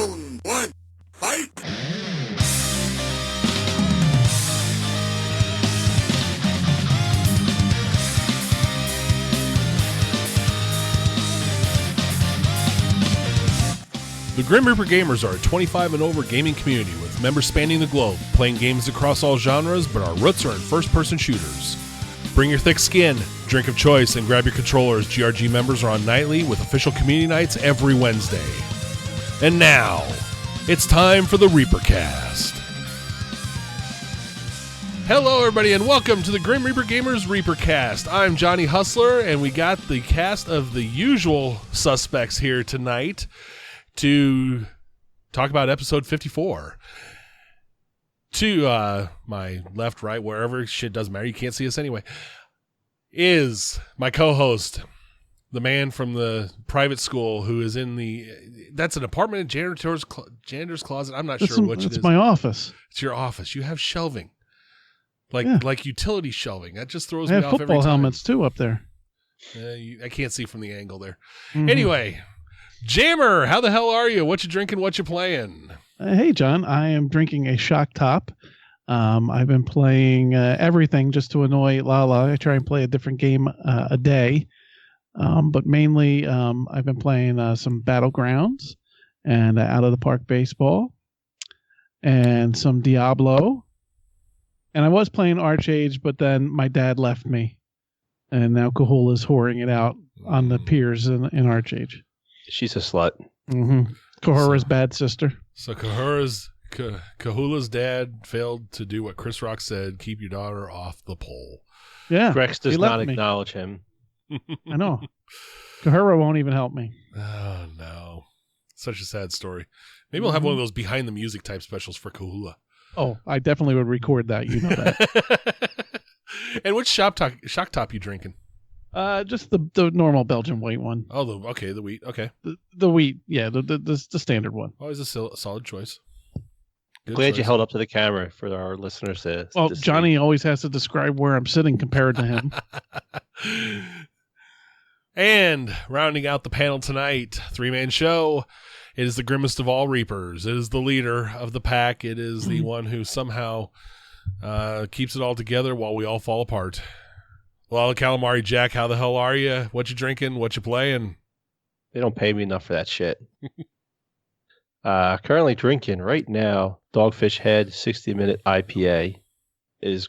Round one, fight! The Grim Reaper Gamers are a 25 and over gaming community with members spanning the globe, playing games across all genres, but our roots are in first-person shooters. Bring your thick skin, drink of choice, and grab your controllers. GRG members are on nightly with official community nights every Wednesday. And now, it's time for the ReaperCast. Hello, everybody, and welcome to the Grim Reaper Gamers ReaperCast. I'm Johnny Hustler, and we got the cast of the usual suspects here tonight to talk about episode 54. To my left, right, wherever, shit doesn't matter, you can't see us anyway, is my co-host, the man from the private school who is in that's an apartment, janitor's closet, I'm not sure which it is. It's my office. It's your office. You have shelving. Like utility shelving. That just throws me off every time. I have football helmets too up there. I can't see from the angle there. Mm-hmm. Anyway, Jammer, how the hell are you? What you drinking? What you playing? Hey, John. I am drinking a Shock Top. I've been playing everything just to annoy Lala. I try and play a different game a day. But mainly I've been playing some Battlegrounds and Out of the Park Baseball and some Diablo. And I was playing Archage, but then my dad left me. And now Kahula's whoring it out on the piers in Archage. She's a slut. Mm-hmm. Kahura's bad sister. So Kahula's dad failed to do what Chris Rock said, keep your daughter off the pole. Yeah. Rex does not acknowledge him. I know. Kahura won't even help me. Oh, no. Such a sad story. Maybe we'll have one of those behind the music type specials for Kahula. Oh, I definitely would record that. You know that. And which shock top you drinking? Just the normal Belgian white one. Oh, the wheat. Okay. The wheat, yeah, the standard one. Always a solid choice. Glad you held up to the camera for our listeners to. Well, to Johnny always has to describe where I'm sitting compared to him. And rounding out the panel tonight, 3-man show. It is the grimmest of all Reapers. It is the leader of the pack. It is the one who somehow keeps it all together while we all fall apart. Well, Calamari Jack, how the hell are you? What you drinking? What you playing? They don't pay me enough for that shit. Currently drinking right now, Dogfish Head 60-minute IPA. Is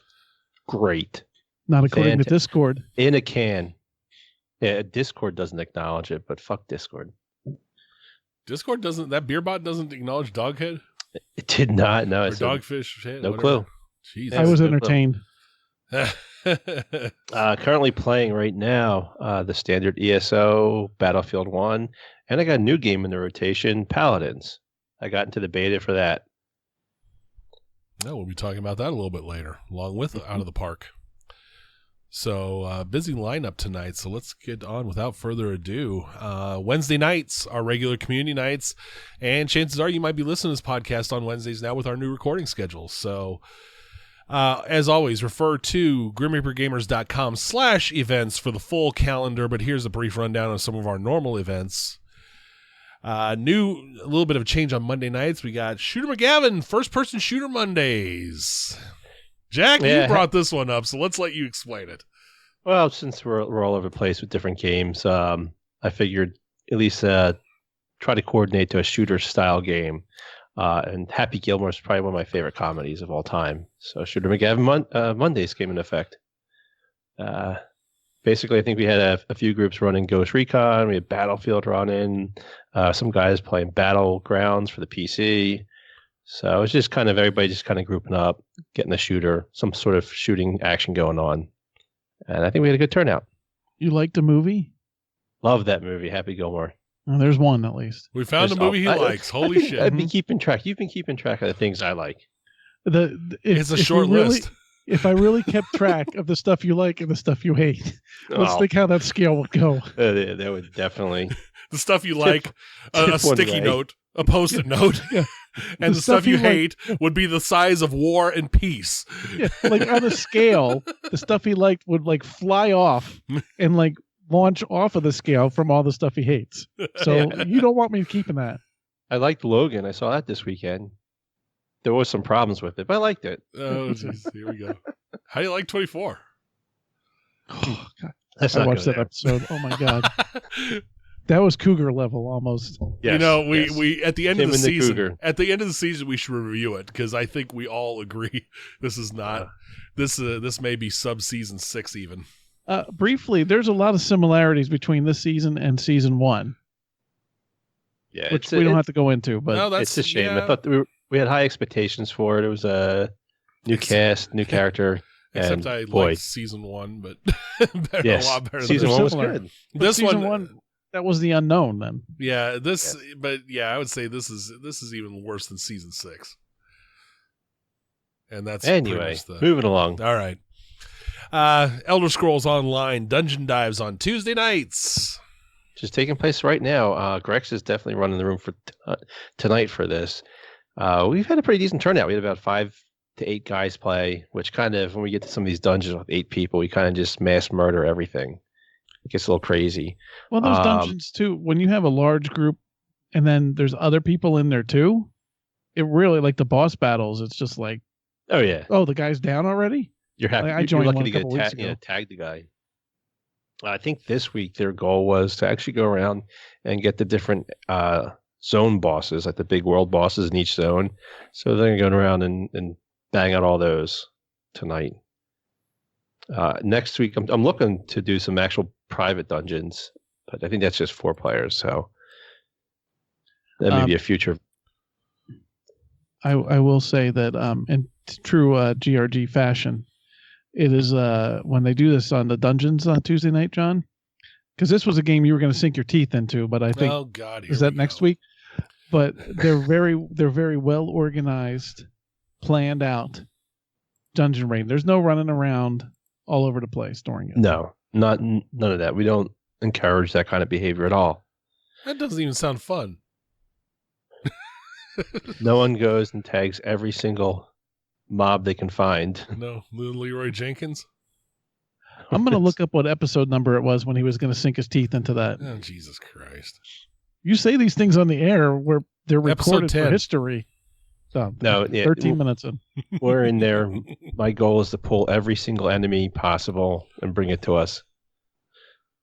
great. Not according to Discord. In a can. Yeah, Discord doesn't acknowledge it, but fuck Discord. Discord doesn't, that beer bot doesn't acknowledge Doghead? It did not, no. Or Dogfish Head? No whatever. clue. Jesus. I was entertained. Currently playing right now the standard ESO, Battlefield 1, and I got a new game in the rotation, Paladins. I got into the beta for that. No, we'll be talking about that a little bit later, along with Out of the Park. So, busy lineup tonight, so let's get on without further ado. Wednesday nights are regular community nights, and chances are you might be listening to this podcast on Wednesdays now with our new recording schedule. So, as always, refer to grimreapergamers.com/events for the full calendar, but here's a brief rundown of some of our normal events. A little bit of a change on Monday nights. We got Shooter McGavin, first-person shooter Mondays. Jack, you brought this one up, so let's let you explain it. Well, since we're all over the place with different games, I figured at least try to coordinate to a shooter-style game. And Happy Gilmore is probably one of my favorite comedies of all time. So Shooter McGavin Mondays came in effect. Basically, I think we had a few groups running Ghost Recon. We had Battlefield running. Some guys playing Battlegrounds for the PC. So it's just kind of everybody just kind of grouping up, getting a shooter, some sort of shooting action going on. And I think we had a good turnout. You liked the movie? Love that movie, Happy Gilmore. Well, there's one at least. We found a movie he likes. Holy shit. I've been keeping track. You've been keeping track of the things I like. It's a short list. If I really kept track of the stuff you like and the stuff you hate, let's think how that scale would go. That would definitely. The stuff you like, a sticky note, a Post-it note. Yeah. And the stuff you hate would be the size of War and Peace. Yeah, like on a scale, the stuff he liked would like fly off and like launch off of the scale from all the stuff he hates. So you don't want me keeping that. I liked Logan. I saw that this weekend. There was some problems with it, but I liked it. Oh, jeez. Here we go. How do you like 24? Oh, God. Let's I not watched go that there. episode. Oh my God. That was cougar level almost. You know, we at the end Him of the and the season, cougar. at the end of the season, we should review it because I think we all agree this is not this may be sub season 6 even. Briefly, there's a lot of similarities between this season and season 1, Yeah, which we don't have to go into. But No, that's it's a shame. yeah, I thought we had high expectations for it. It was a new cast, new character. except and I boy, liked season 1, but a yes, lot better. season than one was similar. good. this season one. 1, that was the unknown then. Yeah, but yeah, I would say this is even worse than season 6. And that's pretty Anyway, much the moving along. All right. Elder Scrolls Online Dungeon Dives on Tuesday nights. Just taking place right now. Grex is definitely running the room for tonight for this. We've had a pretty decent turnout. We had about 5 to 8 guys play, which kind of, when we get to some of these dungeons with 8 people, we kind of just mass murder everything. It gets a little crazy. Well, there's dungeons too. When you have a large group and then there's other people in there too, it really, like the boss battles, it's just like, Oh, yeah. oh, the guy's down already? You're happy. I You're joined lucky one to a get couple weeks ago. tag the guy. I think this week their goal was to actually go around and get the different zone bosses, like the big world bosses in each zone. So they're going around and bang out all those tonight. Next week, I'm looking to do some actual private dungeons, but I think that's just 4 players. So that may be a future. I will say that in true GRG fashion, it is when they do this on the dungeons on Tuesday night, John, because this was a game you were going to sink your teeth into, but I think Oh God, is that next week? But they're very well organized, planned out dungeon raid. There's no running around all over the place during it. No, none of that. We don't encourage that kind of behavior at all. That doesn't even sound fun. No one goes and tags every single mob they can find. No, little Leroy Jenkins. I'm going to look up what episode number it was when he was going to sink his teeth into that. Oh, Jesus Christ! You say these things on the air where they're Episode recorded 10. for history. So, No, yeah, 13 minutes in. we're in there. My goal is to pull every single enemy possible and bring it to us.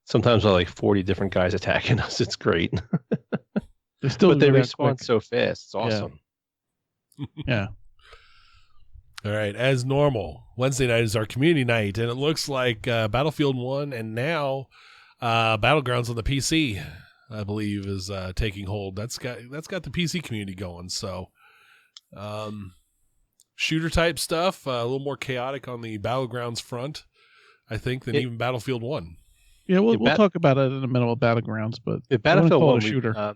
Sometimes we're like 40 different guys attacking us. It's great. They still But they do that respond quick. so fast. It's awesome. Yeah. All right, as normal, Wednesday night is our community night, and it looks like Battlefield 1 and now Battlegrounds on the PC, I believe, is taking hold. That's got the PC community going. So, shooter type stuff, a little more chaotic on the Battlegrounds front, I think, than even Battlefield 1. Yeah, we'll talk about it in the middle of Battlegrounds, but If I wouldn't Battlefield call it 1, a shooter.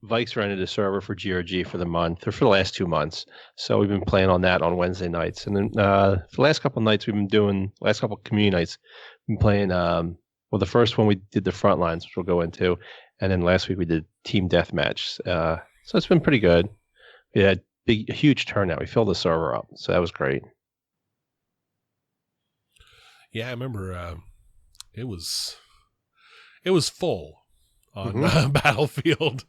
Vikes rented a server for GRG for the month, or for the last 2 months. So we've been playing on that on Wednesday nights. And then for the last couple of nights, last couple of community nights, we've been playing, well, the first one we did the front lines, which we'll go into. And then last week we did team deathmatch. So it's been pretty good. We had a huge turnout. We filled the server up. So that was great. Yeah, I remember it was full on Battlefield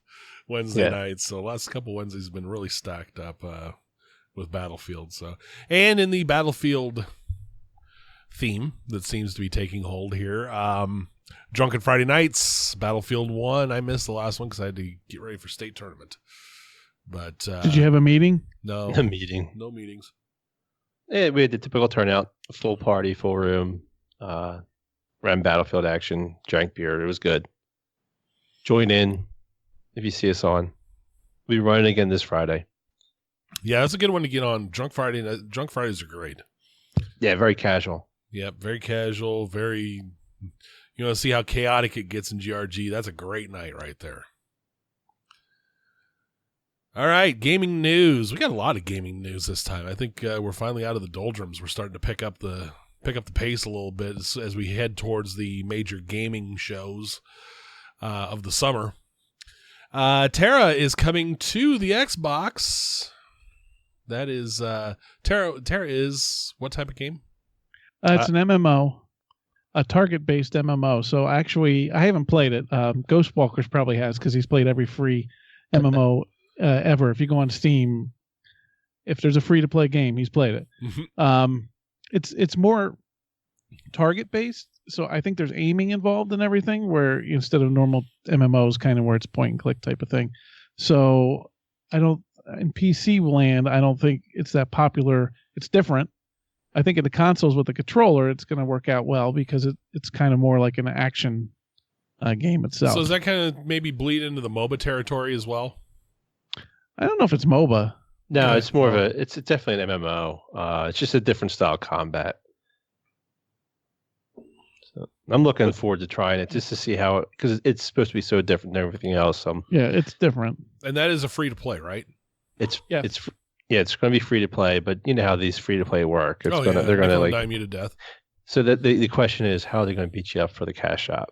Wednesday nights. So the last couple Wednesdays have been really stacked up with Battlefield. So, and in the Battlefield theme that seems to be taking hold here, Drunken Friday Nights, Battlefield 1. I missed the last one because I had to get ready for state tournament. But Did you have a meeting? No A meeting. No meetings. Yeah, we had the typical turnout, full party, full room, ran Battlefield action, drank beer. It was good. Join in if you see us on. We'll be running again this Friday. Yeah, that's a good one to get on. Drunk Fridays are great. Yeah, very casual. Yep, very casual, very, see how chaotic it gets in GRG. That's a great night right there. All right, gaming news. We got a lot of gaming news this time. I think we're finally out of the doldrums. We're starting to pick up the pace a little bit as we head towards the major gaming shows of the summer. Tera is coming to the Xbox. That is Tera is what type of game? It's an MMO, a target-based MMO. So actually, I haven't played it. Ghostwalkers probably has because he's played every free MMO ever. If you go on Steam, if there's a free-to-play game, he's played it. It's more target-based, so I think there's aiming involved in everything, where instead of normal MMOs, kind of where it's point-and-click type of thing. So in PC land, I don't think it's that popular. It's different. I think in the consoles with the controller, it's going to work out well because it's kind of more like an action game itself. So does that kind of maybe bleed into the MOBA territory as well? I don't know if it's MOBA. No, it's more of it's definitely an MMO. It's just a different style of combat. So I'm looking forward to trying it just to see how because it's supposed to be so different than everything else. Yeah, it's different. And that is a free to play, right? It's going to be free to play, but you know how these free to play work. They're going to like dime you to death. So the question is, how are they going to beat you up for the cash shop?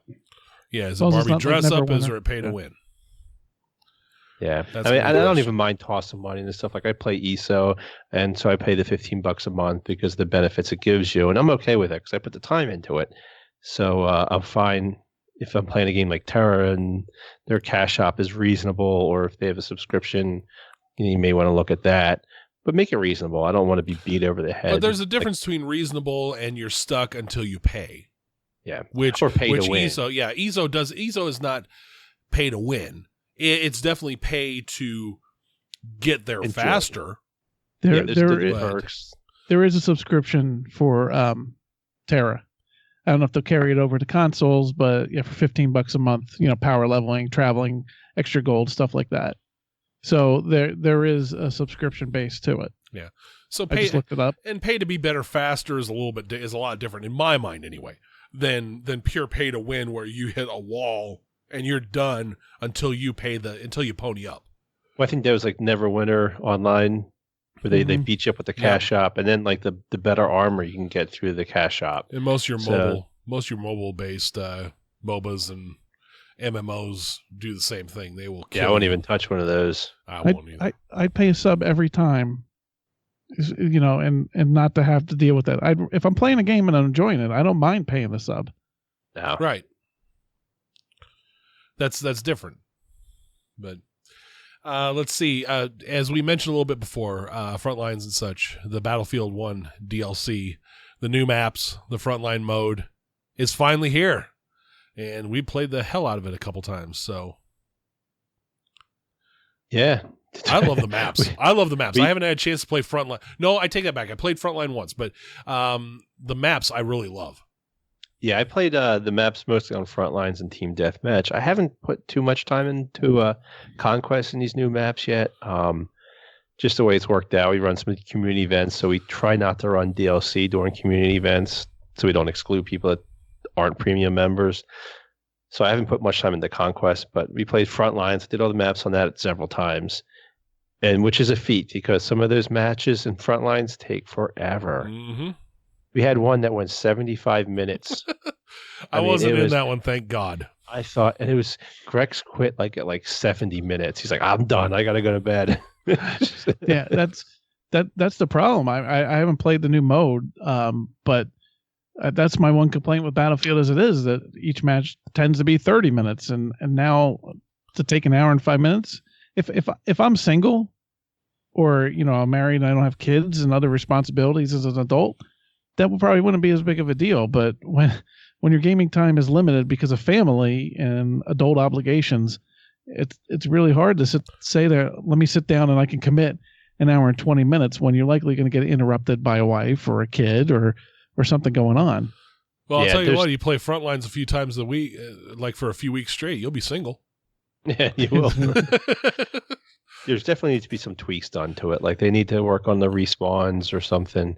Yeah, is it Barbie dress up? Is it pay to win? Yeah, I don't even mind tossing money and stuff. Like I play ESO, and so I pay the $15 a month because of the benefits it gives you, and I'm okay with it because I put the time into it. So I'm fine if I'm playing a game like Tera and their cash shop is reasonable, or if they have a subscription, you may want to look at that. But make it reasonable. I don't want to be beat over the head. But there's a difference between reasonable and you're stuck until you pay. Yeah, or pay to win. ESO is not pay to win. It's definitely pay to get there faster. There is a subscription for Tera. I don't know if they'll carry it over to consoles, but yeah, for $15 a month, power leveling, traveling, extra gold, stuff like that. So there is a subscription base to it. Yeah. So I just looked it up. And pay to be better faster is a lot different in my mind anyway than pure pay to win where you hit a wall and you're done until you pony up. Well, I think there was like Neverwinter Online where they beat you up with the cash shop, and then like the better armor you can get through the cash shop. And most of your mobile based MOBAs and MMOs do the same thing. They will kill I won't even touch one of those. I won't either. I'd pay a sub every time, and not to have to deal with that. If I'm playing a game and I'm enjoying it, I don't mind paying the sub. No. Right. That's different. But let's see. As we mentioned a little bit before, Frontlines and such, the Battlefield 1 DLC, the new maps, the Frontline mode is finally here. And we played the hell out of it a couple times. So, yeah. I love the maps. I haven't had a chance to play Frontline. No, I take that back. I played Frontline once, but the maps I really love. Yeah, I played the maps mostly on Frontlines and Team Deathmatch. I haven't put too much time into Conquest in these new maps yet. Just the way it's worked out. We run some community events, so we try not to run DLC during community events so we don't exclude people that aren't premium members. So I haven't put much time into Conquest, but we played Frontlines, did all the maps on that several times, and which is a feat because some of those matches in Frontlines take forever. Mm-hmm. We had one that went 75 minutes. I wasn't in that one, thank God. I thought, and it was Grex quit at 70 minutes. He's like, I'm done. I got to go to bed. Yeah, that's the problem. I haven't played the new mode, but that's my one complaint with Battlefield as it is that each match tends to be 30 minutes, and now to take an hour and 5 minutes. If I'm single, or I'm married and I don't have kids and other responsibilities as an adult, that probably wouldn't be as big of a deal. But when your gaming time is limited because of family and adult obligations, it's really hard to say there, let me sit down and I can commit an hour and 20 minutes when you're likely going to get interrupted by a wife or a kid or something going on. Well, I'll tell you what, you play Frontlines a few times a week, like for a few weeks straight, you'll be single. Yeah, you will. There's definitely needs to be some tweaks done to it. Like they need to work on the respawns or something.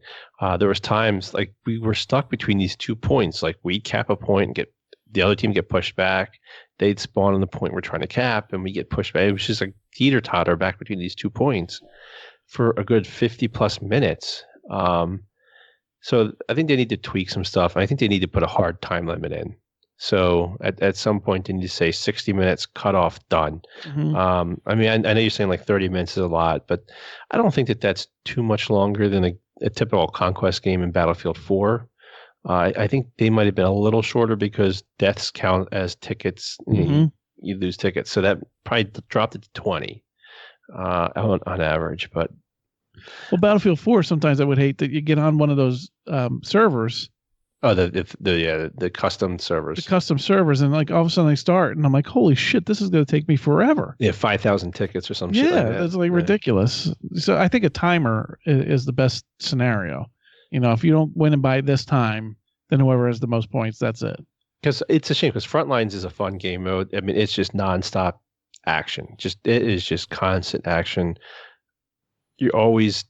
There was times like we were stuck between these 2 points. Like we cap a point and get the other team get pushed back. They'd spawn on the point we're trying to cap and we get pushed back. It was just a teeter-totter back between these 2 points for a good 50 plus minutes. So I think they need to tweak some stuff. And I think they need to put a hard time limit in. So at some point, they need to say 60 minutes, cut off, done. Mm-hmm. I mean, I know you're saying like 30 minutes is a lot, but I don't think that's too much longer than a typical Conquest game in Battlefield 4. I think they might have been a little shorter because deaths count as tickets. Mm-hmm. You lose tickets. So that probably dropped it to 20. on average. But Well, Battlefield 4, sometimes I would hate that you get on one of those servers. Oh, the custom servers. The custom servers, and like all of a sudden they start, and I'm like, holy shit, this is going to take me forever. Yeah, 5,000 tickets or some shit like that. Yeah, that's like ridiculous. So I think a timer is the best scenario. You know, if you don't win and by this time, then whoever has the most points, that's it. Because it's a shame, because Frontlines is a fun game mode. I mean, it's just nonstop action. It is just constant action. You're always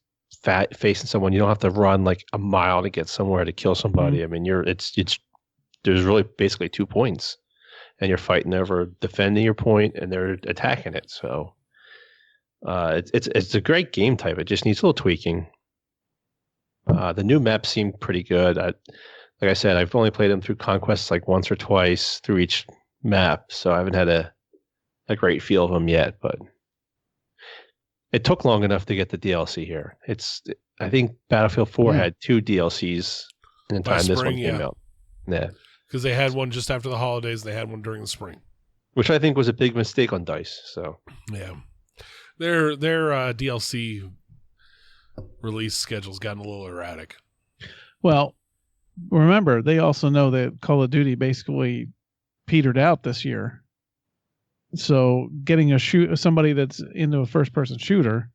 facing someone. You don't have to run like a mile to get somewhere to kill somebody. I mean, there's really basically 2 points, and you're fighting over defending your point, and they're attacking it. So it's a great game type. It just needs a little tweaking. The new maps seem pretty good. Like I said, I've only played them through Conquest like once or twice through each map, so I haven't had a great feel of them yet, but it took long enough to get the DLC here. I think Battlefield 4 had 2 DLCs in the time this one came out. Yeah. Because they had one just after the holidays, they had one during the spring. Which I think was a big mistake on DICE. So yeah. Their DLC release schedule's gotten a little erratic. Well, remember, they also know that Call of Duty basically petered out this year. So getting somebody that's into a first-person shooter,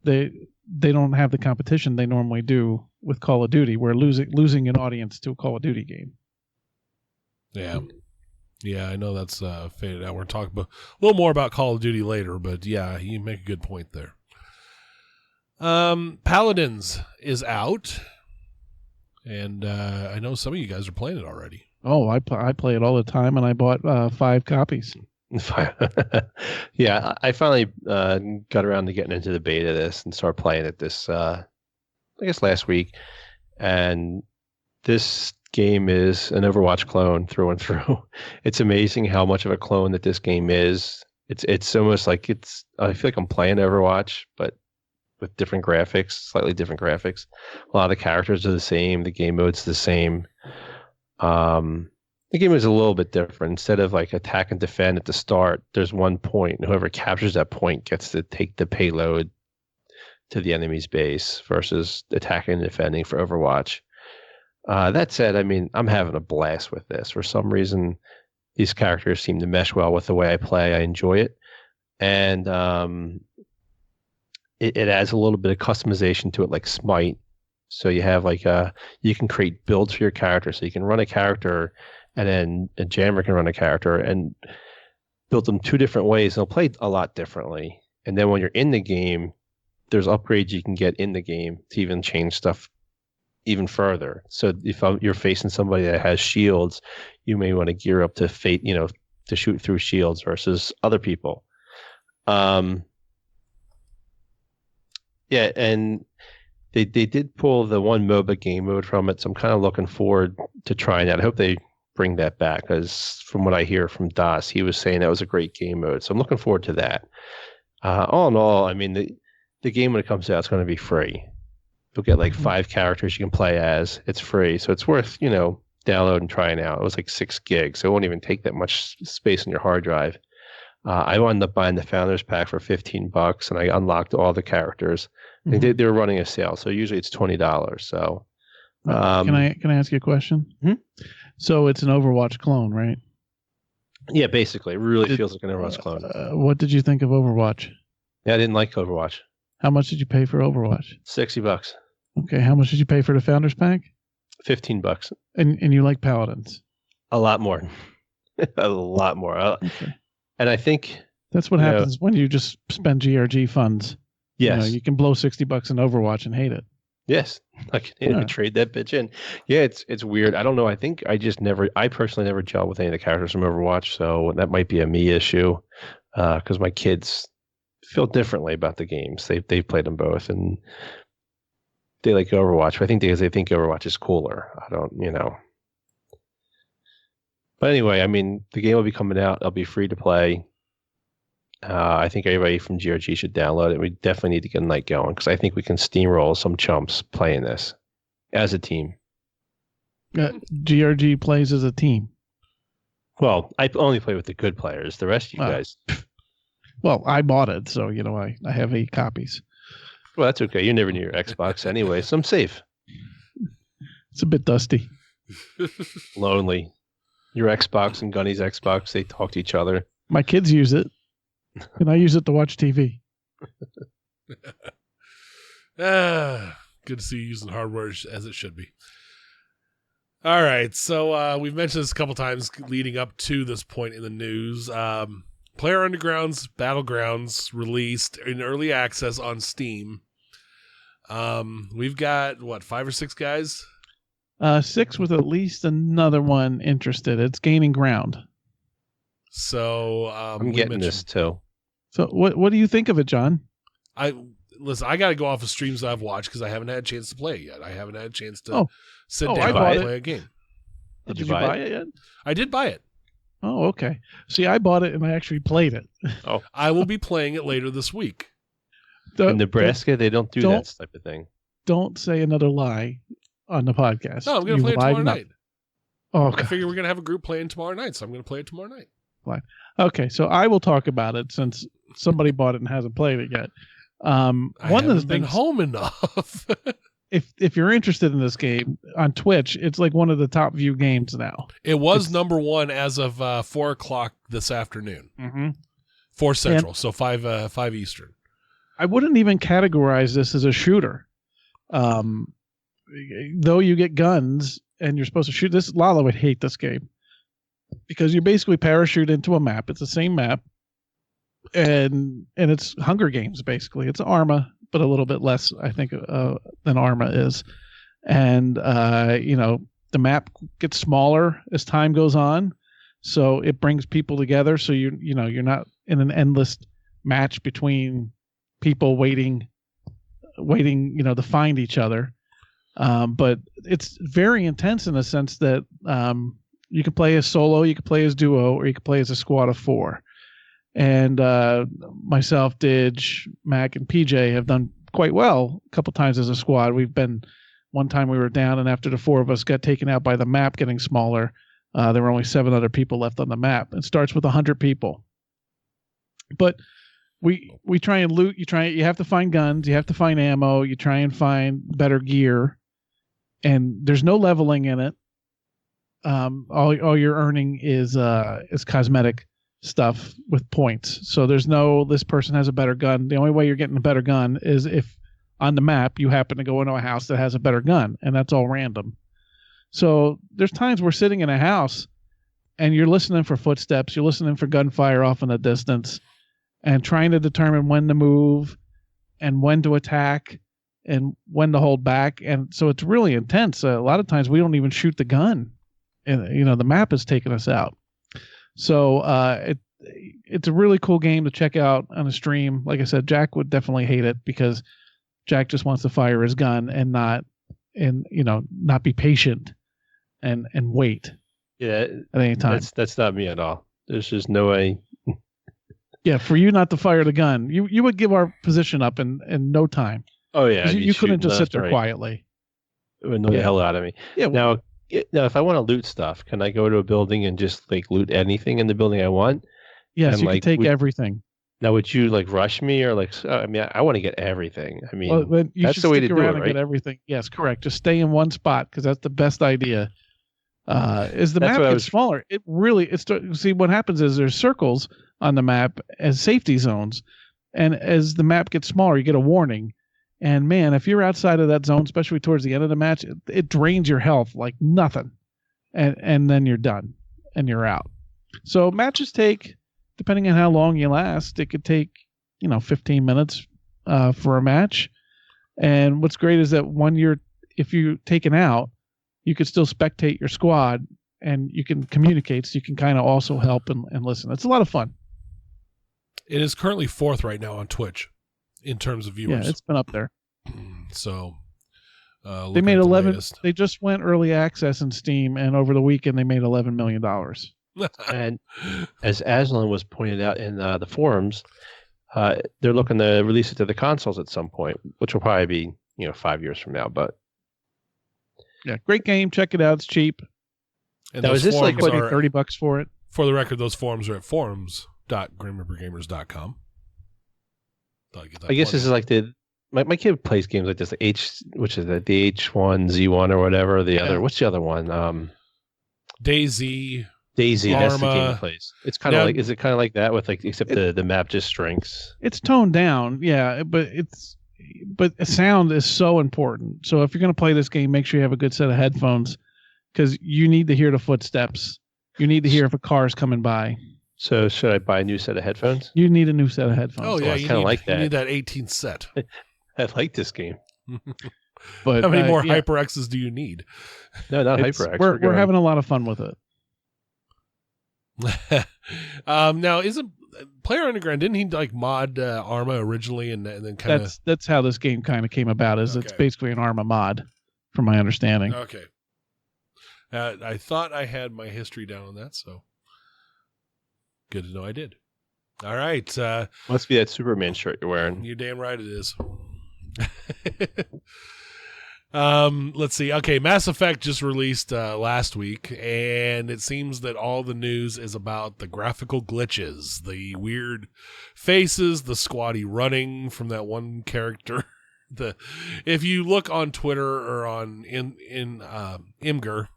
they don't have the competition they normally do with Call of Duty. We're losing an audience to a Call of Duty game. Yeah, I know that's faded out. We're talking a little more about Call of Duty later, but yeah, you make a good point there. Paladins is out, and I know some of you guys are playing it already. Oh, I play it all the time, and I bought 5 copies. Yeah, I finally got around to getting into the beta of this and started playing it this, I guess last week. And this game is an Overwatch clone through and through. It's amazing how much of a clone that this game is. It's almost like I feel like I'm playing Overwatch, but with different graphics, slightly different graphics. A lot of the characters are the same. The game mode's the same. The game is a little bit different. Instead of like attack and defend at the start, there's one point, and whoever captures that point gets to take the payload to the enemy's base versus attacking and defending for Overwatch. That said, I mean, I'm having a blast with this. For some reason, these characters seem to mesh well with the way I play. I enjoy it. And it adds a little bit of customization to it, like Smite. So you have like you can create builds for your character. So you can run a character, and then a jammer can run a character and build them 2 different ways. They'll play a lot differently. And then when you're in the game, there's upgrades you can get in the game to even change stuff even further. So if you're facing somebody that has shields, you may want to gear up to to shoot through shields versus other people. Yeah, and they did pull the one MOBA game mode from it, so I'm kind of looking forward to trying that. I hope they bring that back, because from what I hear from Das, he was saying that was a great game mode. So I'm looking forward to that. All in all, I mean, the game when it comes out is going to be free. You'll get like 5 characters you can play as. It's free, so it's worth downloading and trying out. It was like 6 gigs, so it won't even take that much space on your hard drive. I wound up buying the Founders Pack for $15, and I unlocked all the characters. I think they were running a sale, so usually it's $20. So, can I ask you a question? So it's an Overwatch clone, right? Yeah, basically, it really feels like an Overwatch clone. What did you think of Overwatch? Yeah, I didn't like Overwatch. How much did you pay for Overwatch? $60. Okay, how much did you pay for the Founders Pack? $15. And you like Paladins? A lot more. A lot more. Okay. And I think that's what happens when you just spend GRG funds. Yes. You can blow $60 in Overwatch and hate it. Yes. I can trade that bitch in. Yeah, it's weird. I don't know. I think I personally never gel with any of the characters from Overwatch, so that might be a me issue, because my kids feel differently about the games. They've played them both, and they like Overwatch. I think because they think Overwatch is cooler. I don't. But anyway, I mean, the game will be coming out. It'll be free to play. I think everybody from GRG should download it. We definitely need to get a night going, because I think we can steamroll some chumps playing this as a team. GRG plays as a team. Well, I only play with the good players. The rest of you guys, Well, I bought it, so I have 8 copies. Well, that's okay. You're never near your Xbox anyway, so I'm safe. It's a bit dusty. Lonely. Your Xbox and Gunny's Xbox, they talk to each other. My kids use it, and I use it to watch TV. Good to see you using hardware as it should be. All right, so we've mentioned this a couple times leading up to this point in the news. Player Underground's Battlegrounds released in early access on Steam. We've got, 5 or 6 guys? 6 with at least another one interested. It's gaining ground. So I'm getting this too. So what do you think of it, John? I got to go off of streams I've watched because I haven't had a chance to play it yet. I haven't had a chance to sit down and play a game. Did you buy it yet? I did buy it. Oh, okay. See, I bought it and I actually played it. Oh, I will be playing it later this week. In Nebraska, they don't do that type of thing. Don't say another lie on the podcast. No, I'm going to play it tomorrow night. Oh, okay. I figure we're going to have a group playing tomorrow night, so I'm going to play it tomorrow night. Fine. Okay, so I will talk about it since somebody bought it and hasn't played it yet. One of the things, home enough. if you're interested in this game on Twitch, it's like one of the top view games now. It was number 1 as of 4:00 this afternoon. Mm-hmm. 4 Central, so 5 Eastern. I wouldn't even categorize this as a shooter. Though you get guns and you're supposed to shoot this, Lala would hate this game because you basically parachute into a map. It's the same map, and it's Hunger Games basically. It's Arma, but a little bit less, I think, than Arma is. And the map gets smaller as time goes on, so it brings people together. So you're not in an endless match between people waiting, to find each other. But it's very intense in the sense that you can play as solo, you can play as duo, or you can play as a squad of 4. And myself, Didge, Mac, and PJ have done quite well a couple times as a squad. One time we were down, and after the 4 of us got taken out by the map getting smaller, there were only 7 other people left on the map. It starts with 100 people. But we try and loot. You have to find guns. You have to find ammo. You try and find better gear. And there's no leveling in it. All you're earning is cosmetic stuff with points. So there's no, this person has a better gun. The only way you're getting a better gun is if on the map you happen to go into a house that has a better gun, and that's all random. So there's times we're sitting in a house and you're listening for footsteps, you're listening for gunfire off in the distance, and trying to determine when to move and when to attack and when to hold back. And so it's really intense. A lot of times we don't even shoot the gun, and the map is taking us out. So it's a really cool game to check out on a stream. Like I said, Jack would definitely hate it because Jack just wants to fire his gun and not be patient and wait. Yeah, at any time. That's not me at all. There's just no way. Yeah, for you not to fire the gun, you would give our position up in no time. Oh yeah, you couldn't just sit there quietly. It would annoy the hell out of me. Yeah. Now, if I want to loot stuff, can I go to a building and just loot anything in the building I want? Yes, you can take everything. Now, would you rush me or I want to get everything. I mean, that's the way to do it, right? Get everything. Yes, correct. Just stay in one spot because that's the best idea. As the map gets smaller, see what happens is there's circles on the map as safety zones, and as the map gets smaller, you get a warning. And man, if you're outside of that zone, especially towards the end of the match, it drains your health like nothing, and then you're done and you're out. So matches take, depending on how long you last, it could take 15 minutes for a match. And what's great is that if you're taken out, you could still spectate your squad and you can communicate, so you can kind of also help and listen. It's a lot of fun. It is currently 4th right now on Twitch in terms of viewers. Yeah, it's been up there. So they made 11. They just went early access in Steam, and over the weekend they made $11 million. And as Aslan was pointed out in the forums, they're looking to release it to the consoles at some point, which will probably be 5 years from now. But yeah, great game. Check it out. It's cheap. And now, is this $30 for it? For the record, those forums are at forums.grimreapergamers.com. Thought I'd get that I guess plug this in. is like my kid plays games like this, which is the H1Z1 or whatever. The other, what's the other one? Daisy. Daisy. That's the game Arma. he plays. It's kind of Now- like, is it kind of like that with like, except the map just shrinks? It's toned down, yeah, but sound is so important. So if you're going to play this game, make sure you have a good set of headphones because you need to hear the footsteps. You need to hear if a car's coming by. So should I buy a new set of headphones? You need a new set of headphones. Oh yeah, I you kinda need, like that. You need that 18th set. I like this game. But How many more yeah, HyperXs do you need? No, not it's- HyperX. We're having a lot of fun with it. Now, isn't Player Underground, didn't he like mod Arma originally and then kind of... That's how this game kind of came about. It's Okay. basically an Arma mod, from my understanding. Okay. I thought I had my history down on that, so good to know I did. All right. Must be that Superman shirt you're wearing. You're damn right it is. Let's see. Okay, Mass Effect just released last week, and it seems that all the news is about the graphical glitches, the weird faces, the squatty running from that one character. If you look on Twitter or on Imgur,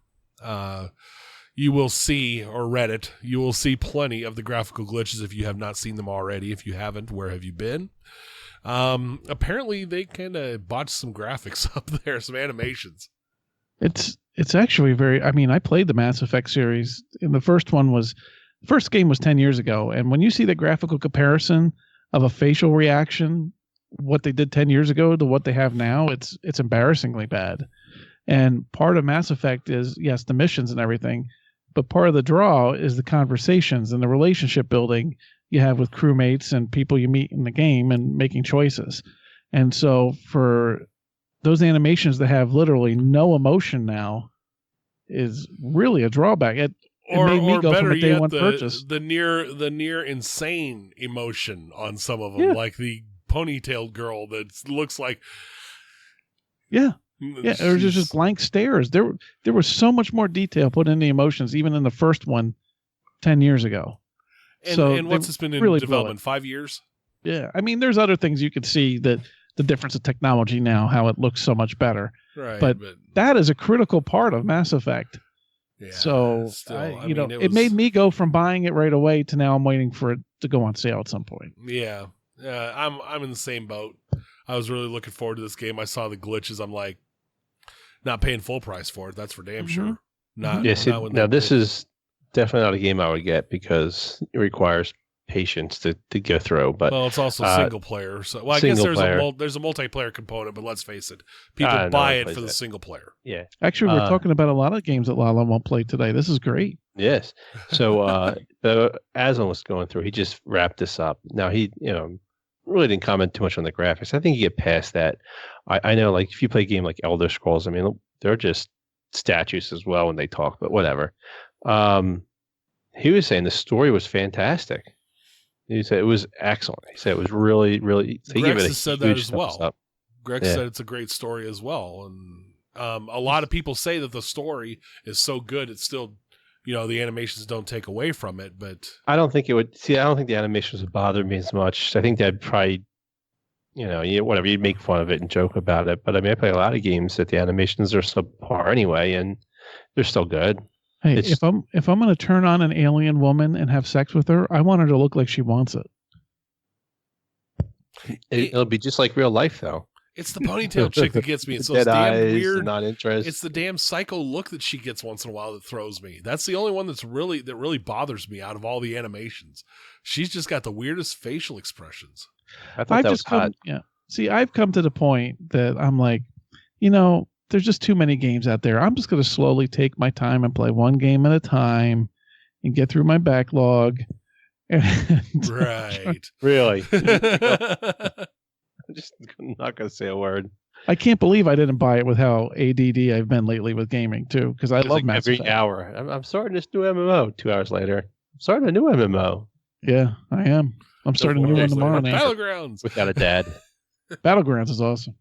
you will see, or Reddit, you will see plenty of the graphical glitches if you have not seen them already. If you haven't, where have you been? Apparently they kind of botched some graphics up there, some animations. It's actually very. I mean, I played the Mass Effect series, and the first game was 10 years ago. And when you see the graphical comparison of a facial reaction, what they did 10 years ago to what they have now, it's embarrassingly bad. And part of Mass Effect is, yes, the missions and everything, but part of the draw is the conversations and the relationship building you have with crewmates and people you meet in the game and making choices. And so for those animations that have literally no emotion now is really a drawback. It made me go from a day one purchase. The near insane emotion on some of them, like the ponytailed girl that looks like... Yeah, it was just blank stares. There was so much more detail put in the emotions, even in the first one 10 years ago. And what's this been in really development? 5 years? Yeah, I mean, there's other things you could see that the difference of technology now, how it looks so much better. Right, but that is a critical part of Mass Effect. Yeah, so still, it made me go from buying it right away to now I'm waiting for it to go on sale at some point. Yeah, I'm in the same boat. I was really looking forward to this game. I saw the glitches. I'm like, not paying full price for it. That's for damn sure. This is definitely not a game I would get because it requires patience to go through. But it's also single player. So I guess there's a multiplayer component, but let's face it, people buy it for the single player. Yeah. Actually, we're talking about a lot of games that Lala won't play today. This is great. Yes. So Aslan was going through. He just wrapped this up. Now he really didn't comment too much on the graphics. I think you get past that. I know, like if you play a game like Elder Scrolls, I mean, they're just statues as well when they talk, but whatever. He was saying the story was fantastic. He said it was excellent. He said it was really, really. Greg has said that as well. Greg said it's a great story as well, and a lot of people say that the story is so good it's still, the animations don't take away from it. But I don't think it would. See, I don't think the animations would bother me as much. I think that'd probably, whatever, you'd make fun of it and joke about it. But I mean, I play a lot of games that the animations are subpar anyway, and they're still good. Hey, if I'm going to turn on an alien woman and have sex with her, I want her to look like she wants it. It'll be just like real life, though. It's the ponytail chick that gets me. It's those damn weird, non-interest. It's the damn psycho look that she gets once in a while that throws me. That's the only one that really bothers me out of all the animations. She's just got the weirdest facial expressions. I thought that was hot. See, I've come to the point that I'm like, there's just too many games out there. I'm just going to slowly take my time and play one game at a time and get through my backlog. Right. Really? I'm just not going to say a word. I can't believe I didn't buy it with how ADD I've been lately with gaming too, because I love Mass Effect. Every hour. I'm starting this new MMO 2 hours later. I'm starting a new MMO. Yeah, I am. I'm starting a new one tomorrow now. Battlegrounds. Without a dad. Battlegrounds is awesome.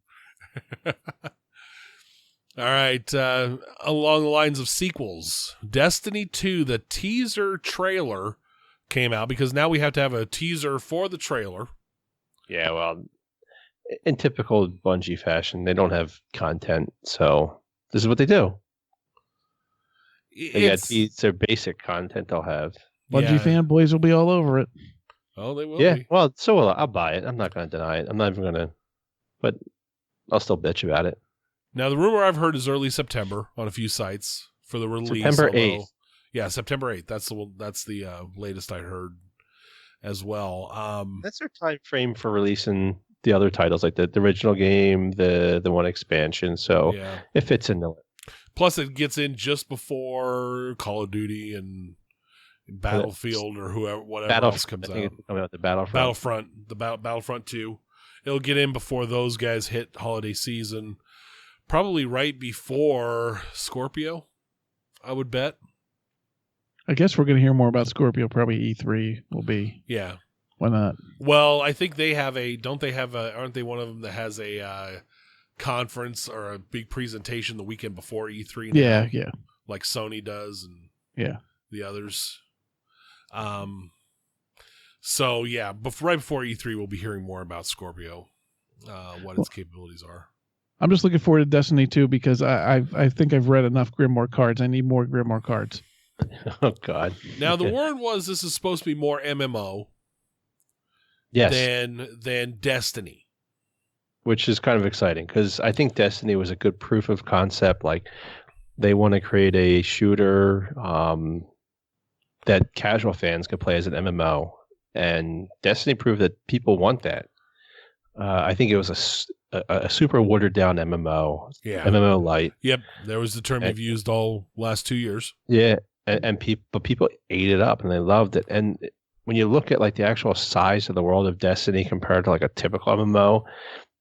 All right, along the lines of sequels, Destiny 2, the teaser trailer came out because now we have to have a teaser for the trailer. Yeah, well, in typical Bungie fashion, they don't have content, so this is what they do. They got their basic content they'll have. Bungie fanboys will be all over it. Oh, they will Yeah, be. well, so will I. I'll buy it. I'm not going to deny it. I'm not even going to, but I'll still bitch about it. Now, the rumor I've heard is early September on a few sites for the release. September 8th. Yeah, September 8th. That's the latest I heard as well. That's their time frame for releasing the other titles, like the original game, the one expansion. So it fits into it. Plus, it gets in just before Call of Duty and Battlefield or whatever else comes out. Coming out the Battlefront. Battlefront 2. It'll get in before those guys hit holiday season. Probably right before Scorpio, I would bet. I guess we're going to hear more about Scorpio. Probably E3 will be. Yeah. Why not? Well, I think they have aren't they one of them that has a conference or a big presentation the weekend before E3 now? Yeah. Like Sony does and the others. So yeah, right before E3, we'll be hearing more about Scorpio, what its capabilities are. I'm just looking forward to Destiny 2 because I think I've read enough Grimoire cards. I need more Grimoire cards. Oh God! Now the word was this is supposed to be more MMO, than Destiny, which is kind of exciting because I think Destiny was a good proof of concept. Like they want to create a shooter that casual fans can play as an MMO. And Destiny proved that people want that. I think it was a super watered down MMO. Yeah. MMO light. Yep. There was the term you've used all last 2 years. Yeah. And people ate it up and they loved it. And when you look at like the actual size of the world of Destiny compared to like a typical MMO,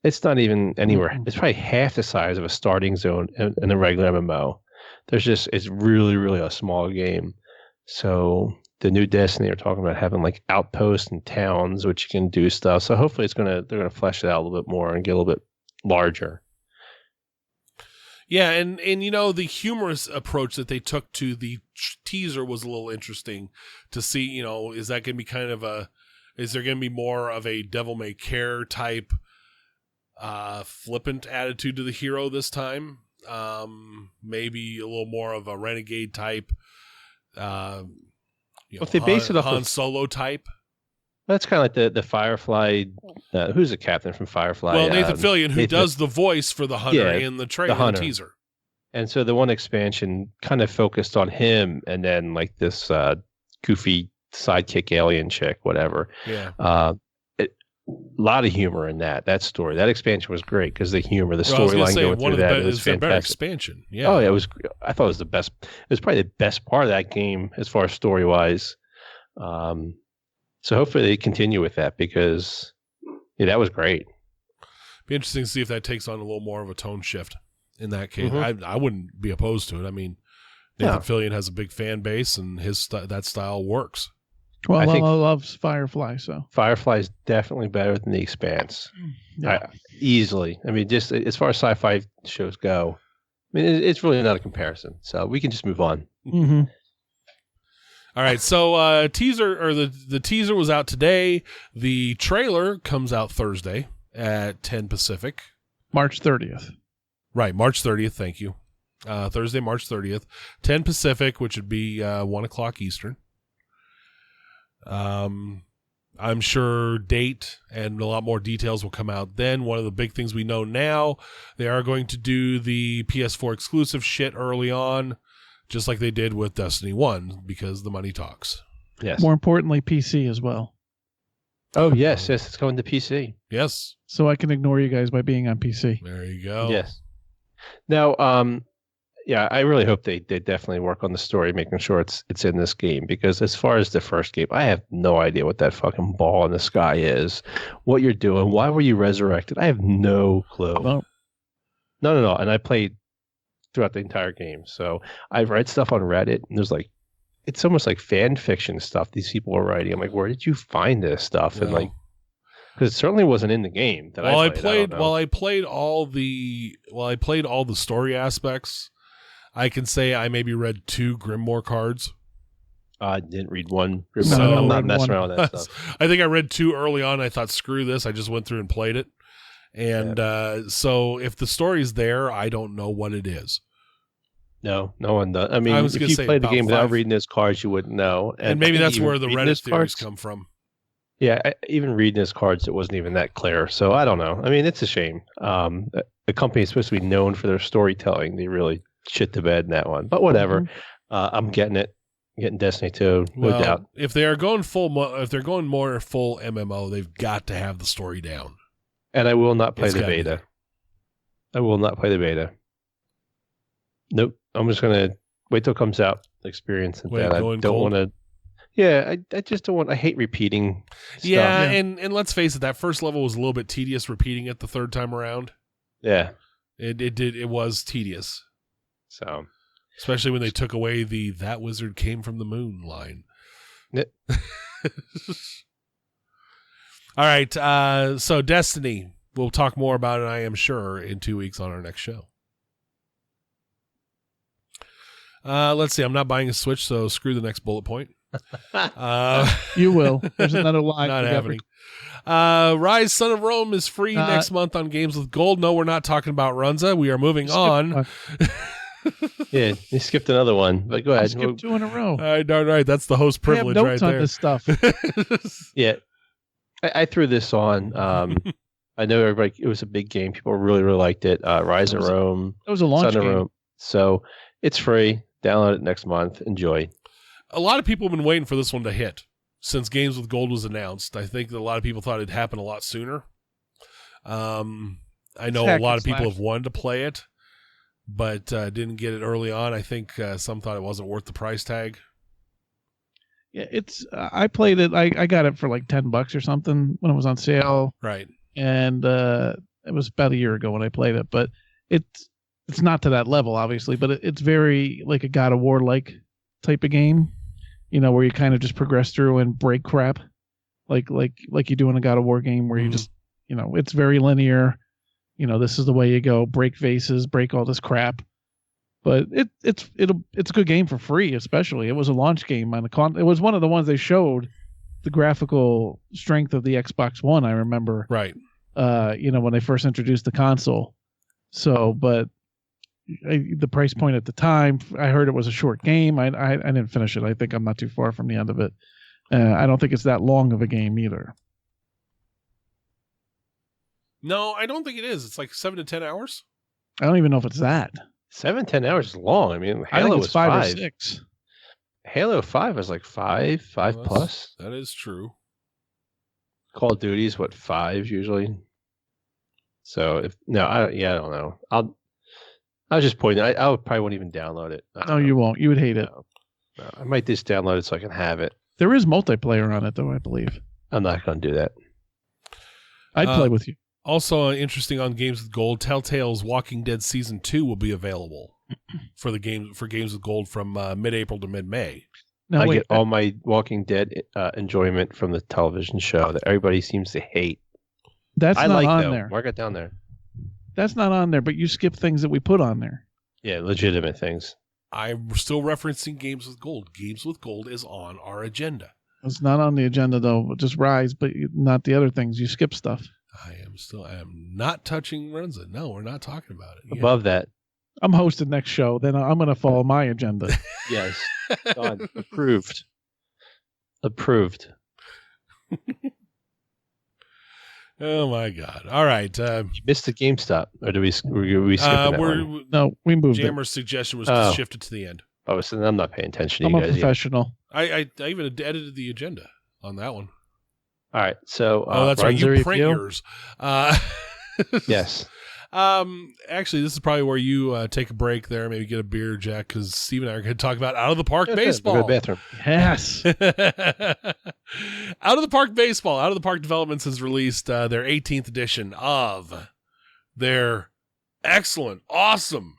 it's not even anywhere. It's probably half the size of a starting zone in a regular MMO. It's really, really a small game. So the new Destiny are talking about having like outposts and towns, which you can do stuff. So hopefully they're gonna flesh it out a little bit more and get a little bit larger. Yeah, and the humorous approach that they took to the teaser was a little interesting to see. Is that going to be is there going to be more of a devil may care type flippant attitude to the hero this time? Maybe a little more of a renegade type. If they base it off Han Solo type. That's kind of like the Firefly. Who's the captain from Firefly? Well, Nathan Fillion, who does the voice for the Hunter in the trailer and teaser. And so the one expansion kind of focused on him, and then like this goofy sidekick alien chick, whatever. Yeah. A lot of humor in that story. That expansion was great because the humor, the storyline going through that, it was fantastic. Better expansion. Yeah. Oh, yeah, it was. I thought it was the best. It was probably the best part of that game as far as story wise. So hopefully they continue with that because that was great. Be interesting to see if that takes on a little more of a tone shift in that case. Mm-hmm. I wouldn't be opposed to it. I mean, Nathan Fillion has a big fan base and that style works. Well, I loves Firefly, so Firefly is definitely better than The Expanse. Yeah. Easily. I mean, just as far as sci-fi shows go, I mean, it's really not a comparison. So we can just move on. Mm-hmm. All right, so the teaser was out today. The trailer comes out Thursday at 10 Pacific. March 30th. Right, March 30th, thank you. Thursday, March 30th, 10 Pacific, which would be 1 o'clock Eastern. I'm sure date and a lot more details will come out then. One of the big things we know now, they are going to do the PS4 exclusive shit early on, just like they did with Destiny 1, because the money talks. Yes. More importantly, PC as well. Oh, yes, it's going to PC. Yes. So I can ignore you guys by being on PC. There you go. Yes. Now, I really hope they definitely work on the story, making sure it's in this game, because as far as the first game, I have no idea what that fucking ball in the sky is, what you're doing, why were you resurrected? I have no clue. Well, No. And I played throughout the entire game. So I've read stuff on Reddit, and there's like, it's almost like fan fiction stuff these people are writing. I'm like, where did you find this stuff? No. And like, because it certainly wasn't in the game that I played. While I played all the story aspects, I can say I maybe read 2 Grimoire cards. I didn't read one. So- I'm not messing around with that stuff. I think I read 2 early on. I thought, screw this. I just went through and played it. And so if the story's there, I don't know what it is. No one does. I mean, I was if gonna you say played the about game without 5. reading those cards, you wouldn't know. And maybe I think that's even where the reading Reddit those theories cards- come from. Yeah, even reading his cards, it wasn't even that clear. So I don't know. I mean, it's a shame. The company is supposed to be known for their storytelling. They really shit the bed in that one. But whatever. I'm getting it. Getting Destiny 2, no Well, doubt. if they are going if they're going more full MMO, they've got to have the story down. And I will not play It's the gotta be beta. there. I will not play the beta. Nope. I'm just gonna wait till it comes out. Experience Wait, that. I going don't cold? want to. Yeah, I just don't want. I hate repeating. Stuff. Yeah, and let's face it, that first level was a little bit tedious repeating it the third time around. Yeah. It was tedious. So. Especially when they took away the "that wizard came from the moon" line. Yeah. All right, so Destiny. We'll talk more about it, I am sure, in 2 weeks on our next show. Let's see. I'm not buying a Switch, so screw the next bullet point. You will. There's another line. Not we got happening. Ryse, Son of Rome is free next month on Games with Gold. No, we're not talking about Runza. We are moving on. Yeah, you skipped another one, but go I ahead. skipped 2 in a row. Darn right. That's the host I have privilege notes right on there. this stuff. Yeah, I threw this on. I know everybody. It was a big game. People really, really liked it. Rise of Rome, It was a launch Son of game. Rome. So it's free. Download it next month. Enjoy. A lot of people have been waiting for this one to hit since Games with Gold was announced. I think that a lot of people thought it'd happen a lot sooner. I know a lot of people have wanted to play it, but didn't get it early on. I think some thought it wasn't worth the price tag. Yeah, it's. I played it. I got it for like $10 or something when it was on sale, Right. and it was about a year ago when I played it. But it's not to that level, obviously. But it's very like a God of War like type of game, where you kind of just progress through and break crap, like you do in a God of War game, where you just, it's very linear. This is the way you go: break vases, break all this crap. But it's a good game for free, especially. It was a launch game on the it was one of the ones they showed the graphical strength of the Xbox One, I remember. Right. When they first introduced the console. So, but the price point at the time, I heard it was a short game. I didn't finish it. I think I'm not too far from the end of it. I don't think it's that long of a game either. No, I don't think it is. It's like 7 to 10 hours. I don't even know if it's that. 7-10 hours is long. I mean, I Halo think was it's 5 or 5. 6. Halo 5 was like 5 Well, plus. That is true. Call of Duty's what 5 usually. So I don't know. I was just pointing. I probably won't even download it. No, you won't. You would hate it. No, I might just download it so I can have it. There is multiplayer on it, though, I believe. I'm not going to do that. I'd play with you. Also interesting on Games with Gold, Telltale's Walking Dead Season 2 will be available for Games with Gold from mid-April to mid-May. Now, I wait, get all my Walking Dead enjoyment from the television show that everybody seems to hate. that's I not like on though. there. Mark it down there. That's not on there, but you skip things that we put on there. Yeah, legitimate things. I'm still referencing Games with Gold. Games with Gold is on our agenda. It's not on the agenda, though. Just Rise, but not the other things. You skip stuff. I am not touching Renza. No, we're not talking about it. Above that, I'm hosting next show. Then I'm going to follow my agenda. yes, done. Approved. Oh my God! All right, You missed the GameStop, or do we skip that one? No, we moved it. Jammer's suggestion was to shift it to the end. Oh, so then I'm not paying attention to I'm you a guys. Yet. professional. I even edited the agenda on that one. All right, so That's right. Runza You print review? yours. Yes. Actually, this is probably where you take a break there, maybe get a beer, Jack, because Steve and I are going to talk about Out of the Park baseball. Go to the bathroom. Yes. Out of the Park baseball. Out of the Park Developments has released their 18th edition of their excellent, awesome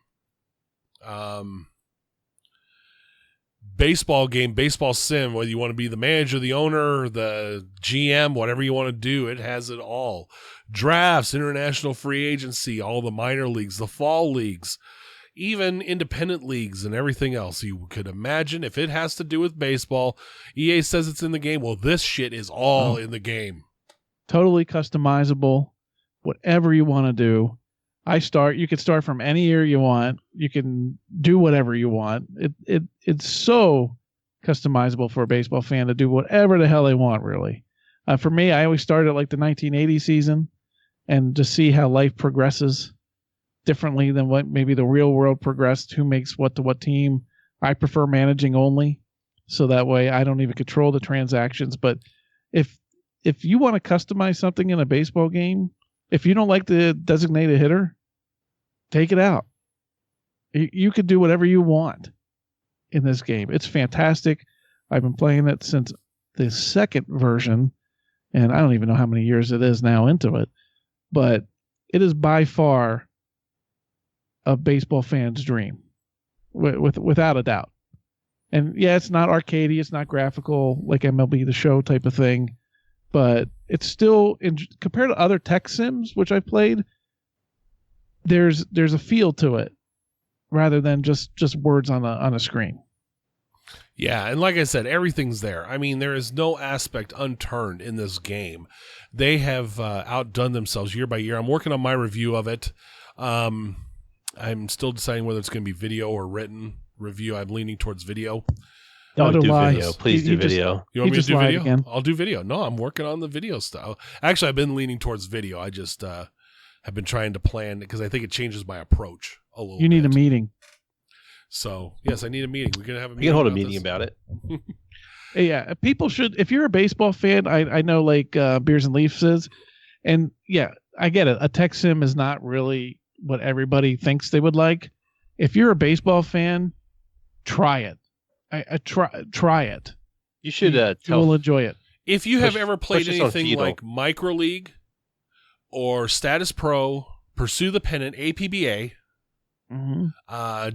baseball game, baseball sim, whether you want to be the manager, the owner, the GM, whatever you want to do, it has it all. Drafts, international free agency, all the minor leagues, the fall leagues. even independent leagues and everything else. You could imagine if it has to do with baseball, EA says it's in the game. Well, this shit is all in the game. Totally customizable, whatever you want to do. You could start from any year you want. You can do whatever you want. It's so customizable for a baseball fan to do whatever the hell they want, really. For me, I always start at like the 1980 season and just see how life progresses differently than what maybe the real world progressed, who makes what to what team. I prefer managing only, so that way I don't even control the transactions. But if you want to customize something in a baseball game, if you don't like the designated hitter, take it out. You could do whatever you want in this game. It's fantastic. I've been playing it since the second version, and I don't even know how many years it is now into it, but it is by far a baseball fan's dream, without a doubt. And yeah, it's not arcadey, it's not graphical like MLB The Show type of thing, but it's still, compared to other tech sims which I've played, there's a feel to it rather than just words on a screen. Yeah, and like I said, everything's there. I mean, there is no aspect unturned in this game. They have outdone themselves year by year. I'm working on my review of it. I'm still deciding whether it's going to be video or written review. I'm leaning towards video. Don't do video. Please do video. You want me to do video? Again. I'll do video. No, I'm working on the video style. Actually, I've been leaning towards video. I just have been trying to plan because I think it changes my approach a little bit. You need a meeting. So, yes, I need a meeting. We're going to have a meeting. You can hold a meeting about it. Yeah, people should, if you're a baseball fan, I know like Beers and Leafs is, and yeah, I get it. A tech sim is not really what everybody thinks they would like. If you're a baseball fan, try it. Try it. You should You will enjoy it. If you have ever played anything like Micro League or Status Pro, Pursue the Pennant, APBA,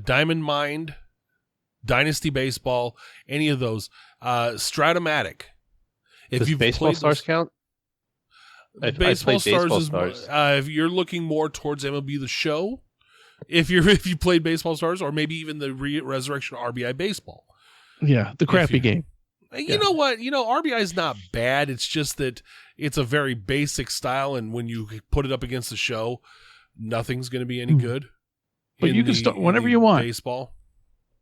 Diamond Mind, Dynasty Baseball, any of those, Stratomatic. Does Baseball Stars count? Baseball Stars Stars. If you're looking more towards MLB The Show, if you played Baseball Stars, or maybe even the Resurrection RBI Baseball. Yeah, the crappy game. You know what? RBI is not bad. It's just that it's a very basic style, and when you put it up against the show, nothing's going to be any good. But you can start whenever you want. Baseball.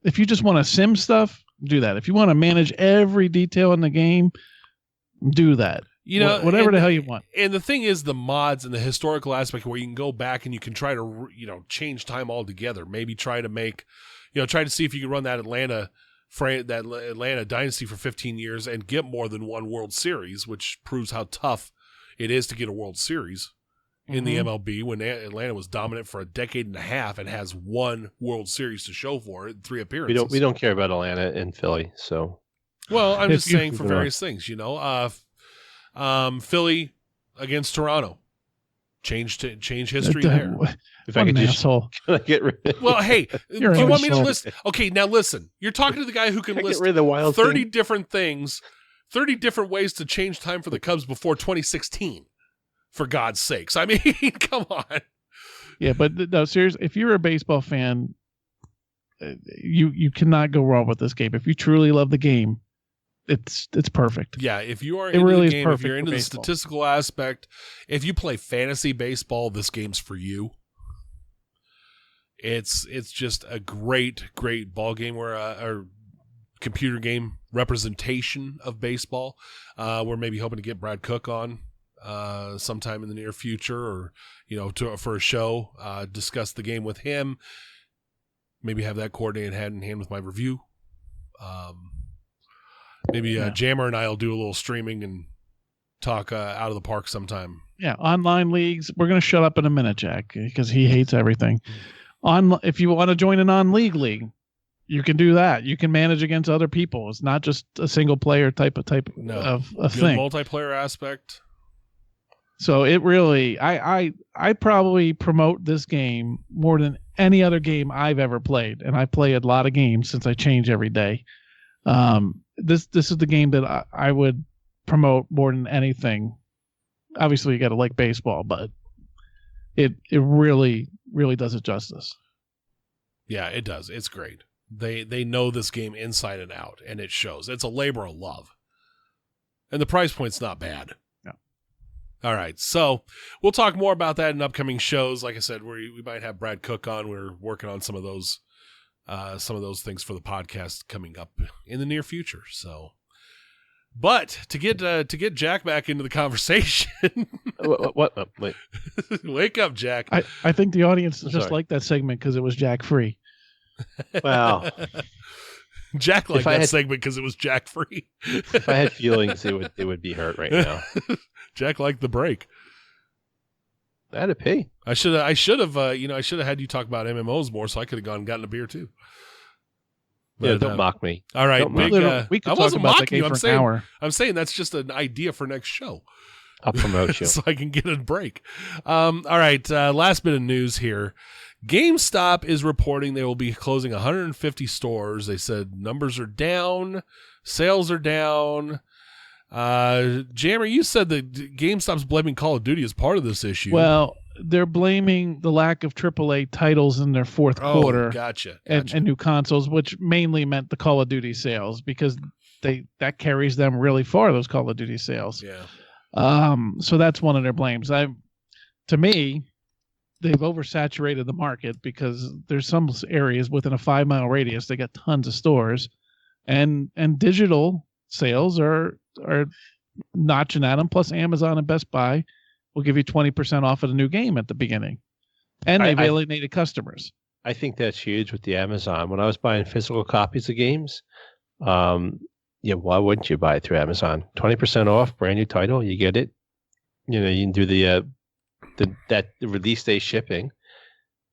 If you just want to sim stuff, do that. If you want to manage every detail in the game, do that. Whatever the hell you want. And the thing is, the mods and the historical aspect where you can go back and you can try to change time altogether. Maybe try to make, try to see if you can run that Atlanta Dynasty for 15 years and get more than one World Series, which proves how tough it is to get a World Series in the MLB when Atlanta was dominant for a decade and a half and has one World Series to show for it, 3 appearances. We don't care about Atlanta and Philly, so. Well, I'm just saying for various things, Philly against Toronto. Change history there. If I could just get rid of it. Well, hey, do you want me to list? Okay, now listen. You're talking to the guy who can list 30 different things, 30 different ways to change time for the Cubs before 2016. For God's sakes. I mean, come on. Yeah, but no, seriously, if you're a baseball fan, you cannot go wrong with this game. If you truly love the game, it's perfect. Yeah, if you are into the game, if you're into the statistical aspect, if you play fantasy baseball, this game's for you. It's just a great ball game where a computer game representation of baseball. We're maybe hoping to get Brad Cook on sometime in the near future, or for a show, discuss the game with him. Maybe have that coordinated hand in hand with my review. Maybe Jammer and I will do a little streaming and talk out of the park sometime. Yeah, online leagues. We're going to shut up in a minute, Jack, because he hates everything. If you want to join an on-league league, you can do that. You can manage against other people. It's not just a single player type of thing. Multiplayer aspect. So it really, I probably promote this game more than any other game I've ever played, and I play a lot of games since I change every day. This is the game that I would promote more than anything. Obviously, you got to like baseball, but it really does it justice. Yeah, it does. It's great. They know this game inside and out, and it shows. It's a labor of love. And the price point's not bad. No. All right, so we'll talk more about that in upcoming shows. Like I said, we might have Brad Cook on. We're working on some of those things for the podcast coming up in the near future. So, but to get Jack back into the conversation, what? Wait. Wake up, Jack. I think the audience I'm just sorry. liked that segment because it was Jack free. Wow. Jack liked I that had- segment because it was Jack free. If I had feelings, it would be hurt right now. Jack liked the break. I had to pee. I should have had you talk about MMOs more, so I could have gone and gotten a beer too. Yeah, But, don't mock me. All right, Don't mock big. me. We could I talk wasn't about that mocking game you. for an hour. I'm saying that's just an idea for next show, I'll promote you. so I can get a break. All right, last bit of news here. GameStop is reporting they will be closing 150 stores. They said numbers are down, sales are down. Jammer, you said that GameStop's blaming Call of Duty as part of this issue. Well, they're blaming the lack of AAA titles in their fourth quarter Gotcha. and new consoles, which mainly meant the Call of Duty sales because that carries them really far, those Call of Duty sales. Yeah. So that's one of their blames. To me, they've oversaturated the market because there's some areas within a 5-mile radius they got tons of stores, and digital sales are notching at them. Plus, Amazon and Best Buy will give you 20% off of the new game at the beginning, and they've alienated customers. I think that's huge with the Amazon. When I was buying physical copies of games, why wouldn't you buy it through Amazon? 20% off, brand new title, you get it. You can do the release day shipping.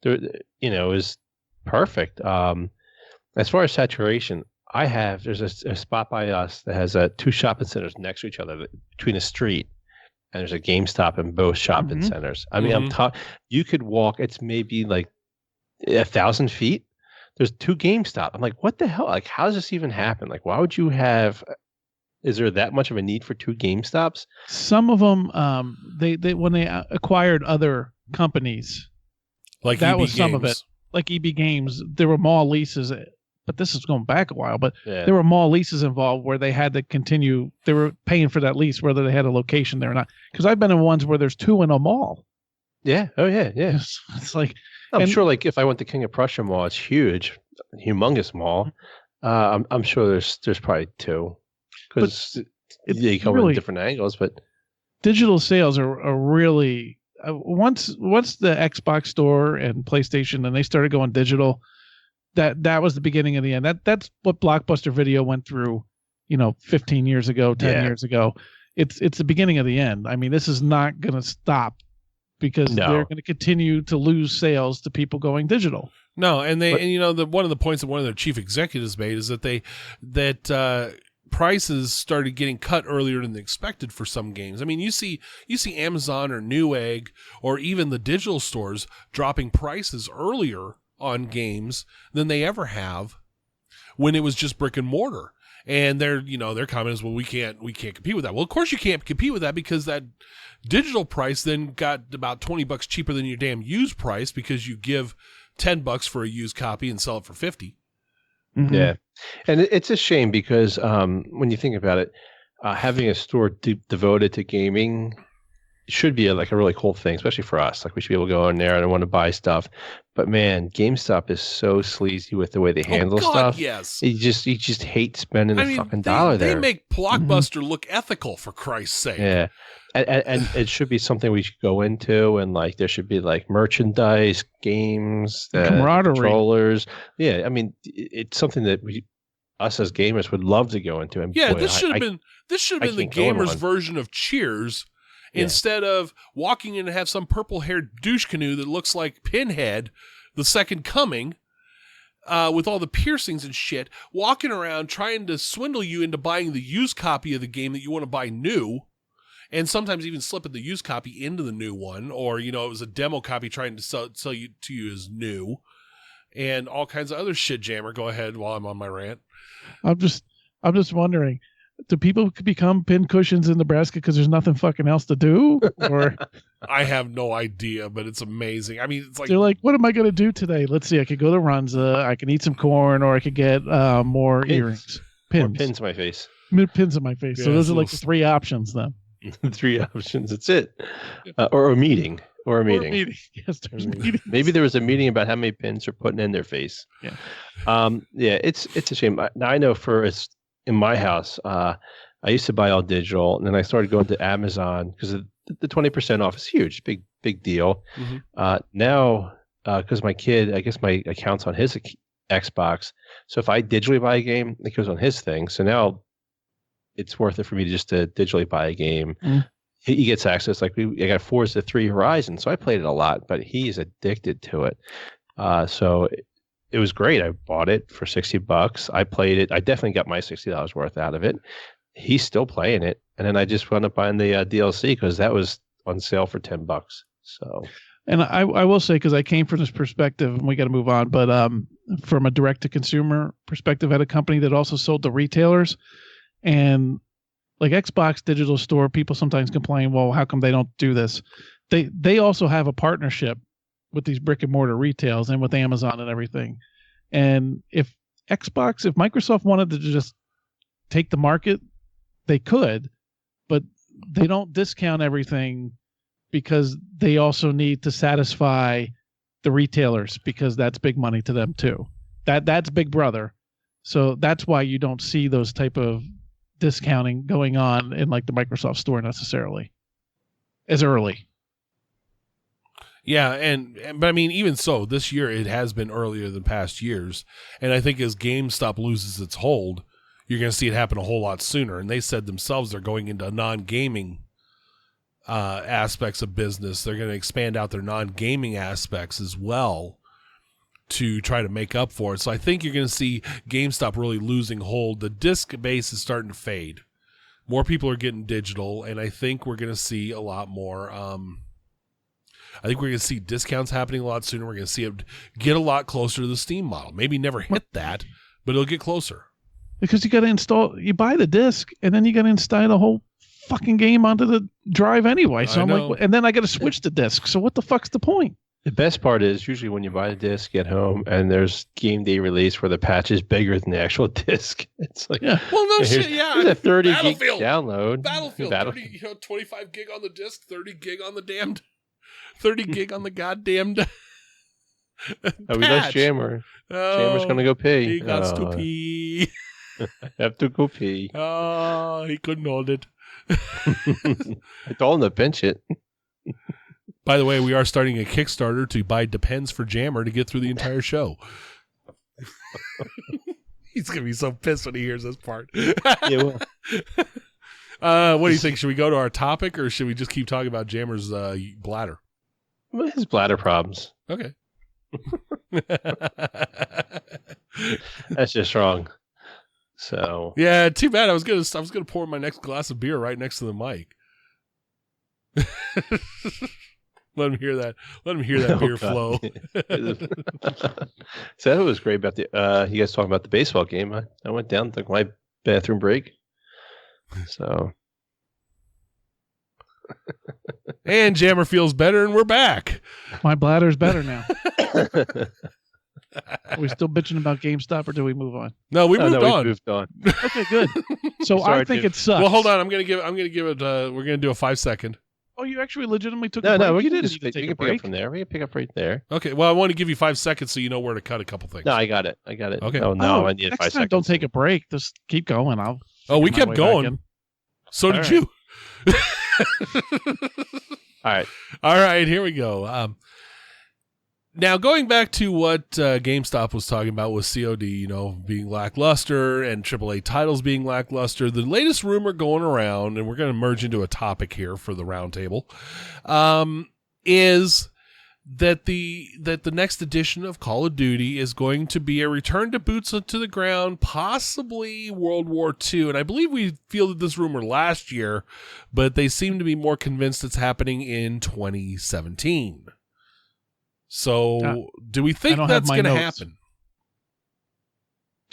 Is perfect. As far as saturation, there's a spot by us that has 2 shopping centers next to each other between a street, and there's a GameStop in both shopping centers. I mean, you could walk. It's maybe like 1,000 feet. There's 2 GameStop. I'm like, what the hell? Like, how does this even happen? Like, why would you have? Is there that much of a need for 2 GameStops? Some of them, they when they acquired other companies, Like that EB was some of Games. it. Like EB Games, there were mall leases, but this is going back a while. But Yeah. there were mall leases involved where they had to continue. They were paying for that lease whether they had a location there or not. Because I've been in ones where there's 2 in a mall. Yeah. Oh yeah. Yeah. It's like I'm sure. Like if I went to King of Prussia Mall, it's huge, humongous mall. I'm sure there's probably 2 because they come really, in different angles. But digital sales are really once the Xbox store and PlayStation and they started going digital, that was the beginning of the end. That's what Blockbuster Video went through, 15 years ago, 10 years ago. It's the beginning of the end. I mean, this is not going to stop because they're going to continue to lose sales to people going digital. No, and one of the points that one of their chief executives made is that prices started getting cut earlier than expected for some games. I mean, you see Amazon or Newegg or even the digital stores dropping prices earlier on games than they ever have when it was just brick and mortar. And their comment is, well, we can't compete with that. Well, of course you can't compete with that because that digital price then got about $20 cheaper than your damn used price because you give $10 for a used copy and sell it for $50. Mm-hmm. yeah, and it's a shame because when you think about it, having a store devoted to gaming should be a really cool thing, especially for us. Like we should be able to go in there and want to buy stuff. But man, GameStop is so sleazy with the way they handle stuff. Yes. You just hate spending a fucking dollar there. They make Blockbuster look ethical, for Christ's sake. Yeah. And it should be something we should go into, and there should be merchandise, games, camaraderie, controllers. Yeah, I mean, it's something that us as gamers would love to go into. And yeah, boy, this should have been the gamers' version of Cheers. Yeah. Instead of walking in and have some purple-haired douche canoe that looks like Pinhead, the Second Coming, with all the piercings and shit, walking around trying to swindle you into buying the used copy of the game that you want to buy new, and sometimes even slipping the used copy into the new one, or it was a demo copy trying to sell you to you as new, and all kinds of other shit. Jammer, go ahead while I'm on my rant. I'm just wondering. do people become pin cushions in Nebraska because there's nothing fucking else to do? Or I have no idea, but it's amazing. I mean, it's like they're like, what am I going to do today? Let's see. I could go to Runza. I can eat some corn, or I could get more earrings. More pins in my face. Pins in my face. Yeah, so those are so like the 3 options then. 3 options. That's it. Or a meeting. Or a meeting. Yes, there's meetings. Maybe there was a meeting about how many pins they're putting in their face. Yeah. Yeah, it's a shame. Now I know in my house, I used to buy all digital, and then I started going to Amazon because the 20% off is huge, big deal. Mhm. Now, because my kid, I guess my account's on his Xbox, so if I digitally buy a game, it goes on his thing. So now it's worth it for me to digitally buy a game. Mm. He gets access. Like I got Forza 3 Horizon, so I played it a lot, but he's addicted to it. So it was great. I bought it for $60. I played it. I definitely got my $60 worth out of it. He's still playing it, and then I just wound up buying the DLC because that was on sale for $10. So, and I will say, because I came from this perspective, and we got to move on, but from a direct to consumer perspective, at a company that also sold to retailers, and like Xbox Digital Store, people sometimes complain, well, how come they don't do this? They also have a partnership with these brick and mortar retails and with Amazon and everything. And if Microsoft wanted to just take the market, they could, but they don't discount everything because they also need to satisfy the retailers, because that's big money to them too. That's Big Brother. So that's why you don't see those type of discounting going on in like the Microsoft store necessarily as early. Yeah, but I mean, even so, this year it has been earlier than past years, and I think as GameStop loses its hold, you're going to see it happen a whole lot sooner. And they said themselves they're going into non-gaming aspects of business. They're going to expand out their non-gaming aspects as well to try to make up for it. So I think you're going to see GameStop really losing hold. The disc base is starting to fade. More people are getting digital, and I think we're going to see a lot more. I think we're going to see discounts happening a lot sooner. We're going to see it get a lot closer to the Steam model. Maybe never hit that, but it'll get closer. Because you buy the disc, and then you got to install the whole fucking game onto the drive anyway. So I'm like, and then I got to switch the disc. So what the fuck's the point? The best part is usually when you buy the disc at home and there's game day release where the patch is bigger than the actual disc. It's like, yeah. Well, no shit, yeah. Here's a 30 Battlefield. gig download. Battlefield. 30, 25 gig on the disc, 30 gig on the damned, 30 gig on the goddamned. Oh, we lost Jammer. Jammer's gonna go pee. He got to pee. I have to go pee. Oh, he couldn't hold it. I told him to pinch it. By the way, we are starting a Kickstarter to buy Depends for Jammer to get through the entire show. He's going to be so pissed when he hears this part. Yeah, well. What do you think? Should we go to our topic, or should we just keep talking about Jammer's bladder? His bladder problems. Okay. That's just wrong. So yeah, too bad. I was gonna pour my next glass of beer right next to the mic. Let him hear that. Let him hear that beer flow. So that was great about the you guys talking about the baseball game. I went down, took my bathroom break. So and Jammer feels better, and we're back. My bladder's better now. Are we still bitching about GameStop, or do we move on? No, we moved on. We moved on. Okay, good. So Sorry, I think dude. it sucks. Well, hold on. I'm gonna give it. We're gonna do a 5-second. Oh, you actually legitimately took a No, break? we You can didn't just need to take a pick up break. from there. We can pick up right there. Okay. Well, I want to give you 5 seconds so you know where to cut a couple things. No, I got it. Okay. Oh, no, I need next 5 time, seconds. don't take a break. Just keep going. Oh, we my kept way going. back in. So All did right. you. All right. All right. Here we go. Now, going back to what GameStop was talking about with COD, being lackluster and AAA titles being lackluster, the latest rumor going around, and we're going to merge into a topic here for the roundtable, is that the next edition of Call of Duty is going to be a return to boots to the ground, possibly World War II. And I believe we fielded this rumor last year, but they seem to be more convinced it's happening in 2017. So, do we think that's going to happen?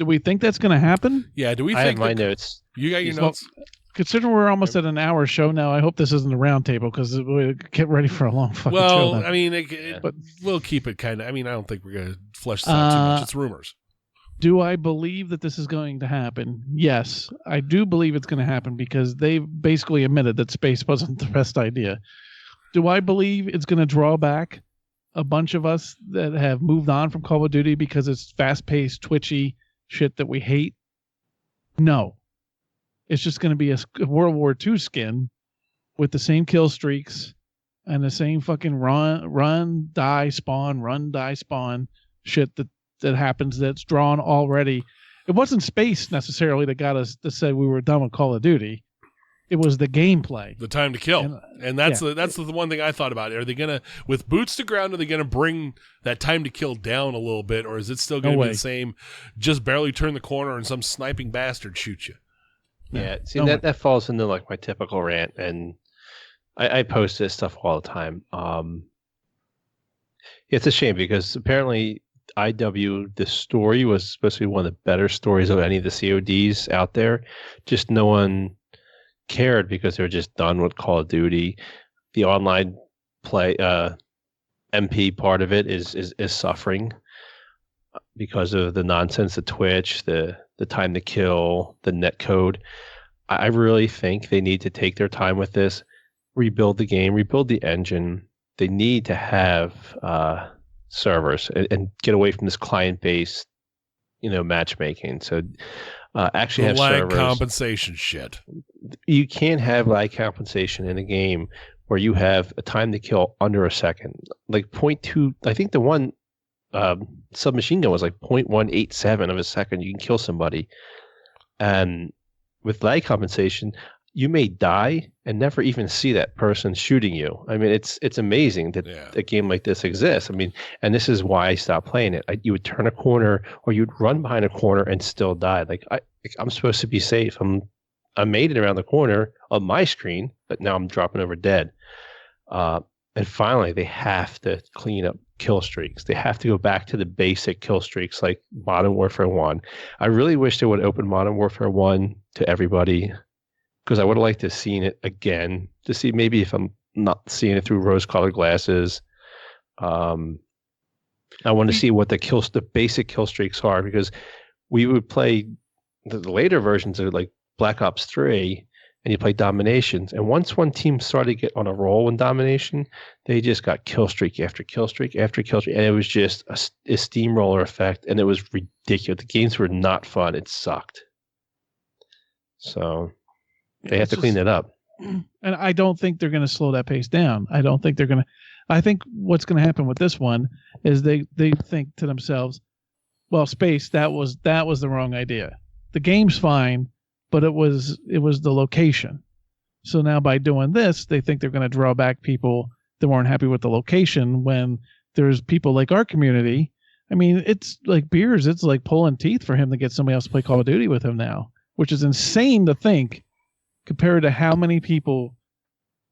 Do we think that's going to happen? Yeah. Do we I think have my notes. you got your Well, notes? Considering we're almost at an hour show now, I hope this isn't a round table because we get ready for a long fucking show. Well, Then. I mean, but we'll keep it kind of. I mean, I don't think we're going to flesh this out too much. It's rumors. Do I believe that this is going to happen? Yes, I do believe it's going to happen because they basically admitted that space wasn't the best idea. Do I believe it's going to draw back a bunch of us that have moved on from Call of Duty because it's fast-paced, twitchy shit that we hate? No. It's just going to be a World War II skin with the same kill streaks and the same fucking run, die, spawn shit that happens that's drawn already. It wasn't space necessarily that got us to say we were done with Call of Duty. It was the gameplay. The time to kill. And that's the one thing I thought about. Are they going to, with boots to ground, are they going to bring that time to kill down a little bit, or is it still going to be the same, just barely turn the corner and some sniping bastard shoot you? Yeah, see, that falls into like my typical rant, and I post this stuff all the time. It's a shame because apparently the story was supposed to be one of the better stories of any of the CODs out there. Just no one cared because they were just done with Call of Duty. The online play MP part of it is suffering because of the nonsense of Twitch, the time to kill, the net code. I really think they need to take their time with this, rebuild the game, rebuild the engine. They need to have servers and get away from this client-based, matchmaking. So actually have lag servers. Compensation shit. You can't have lag compensation in a game where you have a time to kill under a second. Like 0.2, I think the one submachine gun was like 0.187 of a second. You can kill somebody. And with lag compensation, you may die and never even see that person shooting you. I mean, it's amazing that a game like this exists. I mean, and this is why I stopped playing it. You would turn a corner or you'd run behind a corner and still die. Like I'm supposed to be safe. I made it around the corner of my screen, but now I'm dropping over dead. And finally, they have to clean up kill streaks. They have to go back to the basic kill streaks like Modern Warfare 1. I really wish they would open Modern Warfare 1 to everybody, because I would have liked to have seen it again to see maybe if I'm not seeing it through rose-colored glasses. I want to see what the basic kill streaks are, because we would play the later versions of like Black Ops 3, and you play dominations. And once one team started to get on a roll in domination, they just got kill streak after kill streak after kill streak, and it was just a steamroller effect, and it was ridiculous. The games were not fun. It sucked. So they have to clean it up. And I don't think they're going to slow that pace down. I don't think they're going to. I think what's going to happen with this one is they think to themselves, well, space, that was the wrong idea. The game's fine, but it was the location. So now by doing this, they think they're going to draw back people that weren't happy with the location, when there's people like our community. I mean, it's like Beers. It's like pulling teeth for him to get somebody else to play Call of Duty with him now, which is insane to think compared to how many people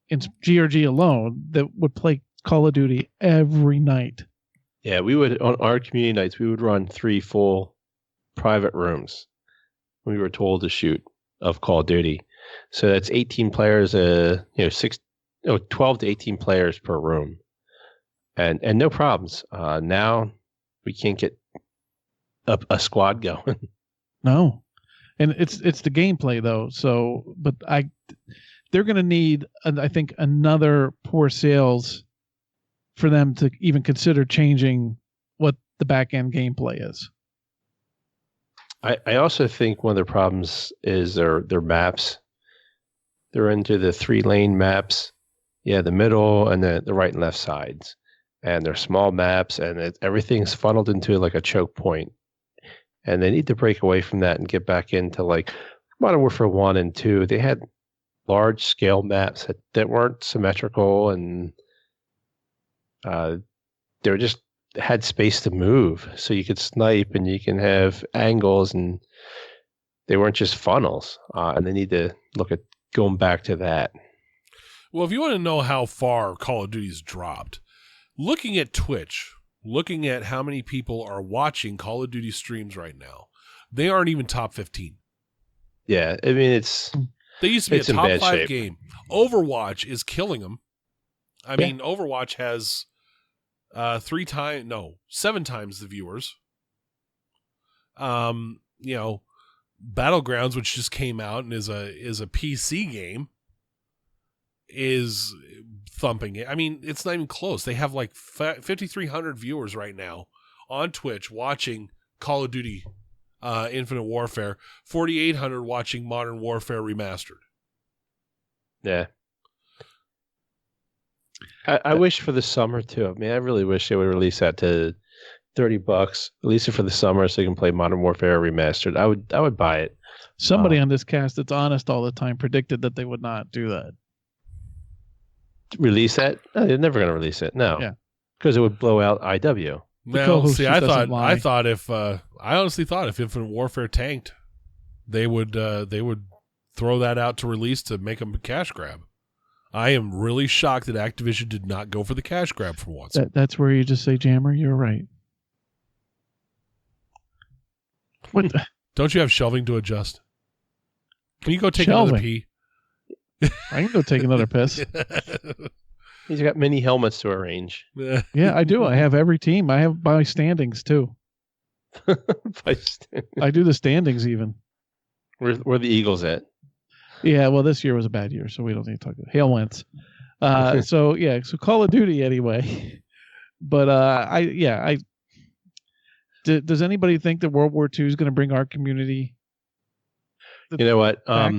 in GRG alone that would play Call of Duty every night. Yeah, we would, on our community nights, we would run 3 full private rooms. We were told to shoot of Call of Duty. So that's 18 players, 12 to 18 players per room. And no problems. Now we can't get a squad going. No. And it's the gameplay though. So, but they're going to need, I think, another poor sales for them to even consider changing what the back end gameplay is. I also think one of the problems is their maps. They're into the 3-lane maps. Yeah, the middle and the right and left sides. And they're small maps, and everything's funneled into like a choke point. And they need to break away from that and get back into like Modern Warfare 1 and 2. They had large scale maps that weren't symmetrical, and they were just had space to move, so you could snipe and you can have angles, and they weren't just funnels. And they need to look at going back to that. Well, if you want to know how far Call of Duty's dropped, looking at Twitch, looking at how many people are watching Call of Duty streams right now, they aren't even top 15. Yeah, I mean They used to be a it's in top bad 5 shape. game. Overwatch is killing them. I mean, Overwatch has 7 times the viewers. You know, Battlegrounds, which just came out and is a PC game, is thumping it. I mean, it's not even close. They have like 5,300 viewers right now on Twitch watching Call of Duty Infinite Warfare, 4,800 watching Modern Warfare Remastered. Yeah. I wish for the summer too. I mean, I really wish they would release that to $30, release it for the summer so you can play Modern Warfare Remastered. I would buy it. Somebody on this cast that's honest all the time predicted that they would not do that. Release that? No, they're never going to release it. No. Yeah. Because it would blow out IW. Well, see, I doesn't lie. I honestly thought if Infinite Warfare tanked, they would throw that out to release to make them a cash grab. I am really shocked that Activision did not go for the cash grab for once. That's where you just say, Jammer, you're right. What? Don't you have shelving to adjust? Can you go take Shelving? another pee? I can go take another piss. He's got many helmets to arrange. Yeah, I do. I have every team. I have my standings too. I do the standings even. Where the Eagles at? Yeah, well, this year was a bad year, so we don't need to talk about hail wins. So Call of Duty anyway. But does anybody think that World War II is going to bring our community? You know what? back?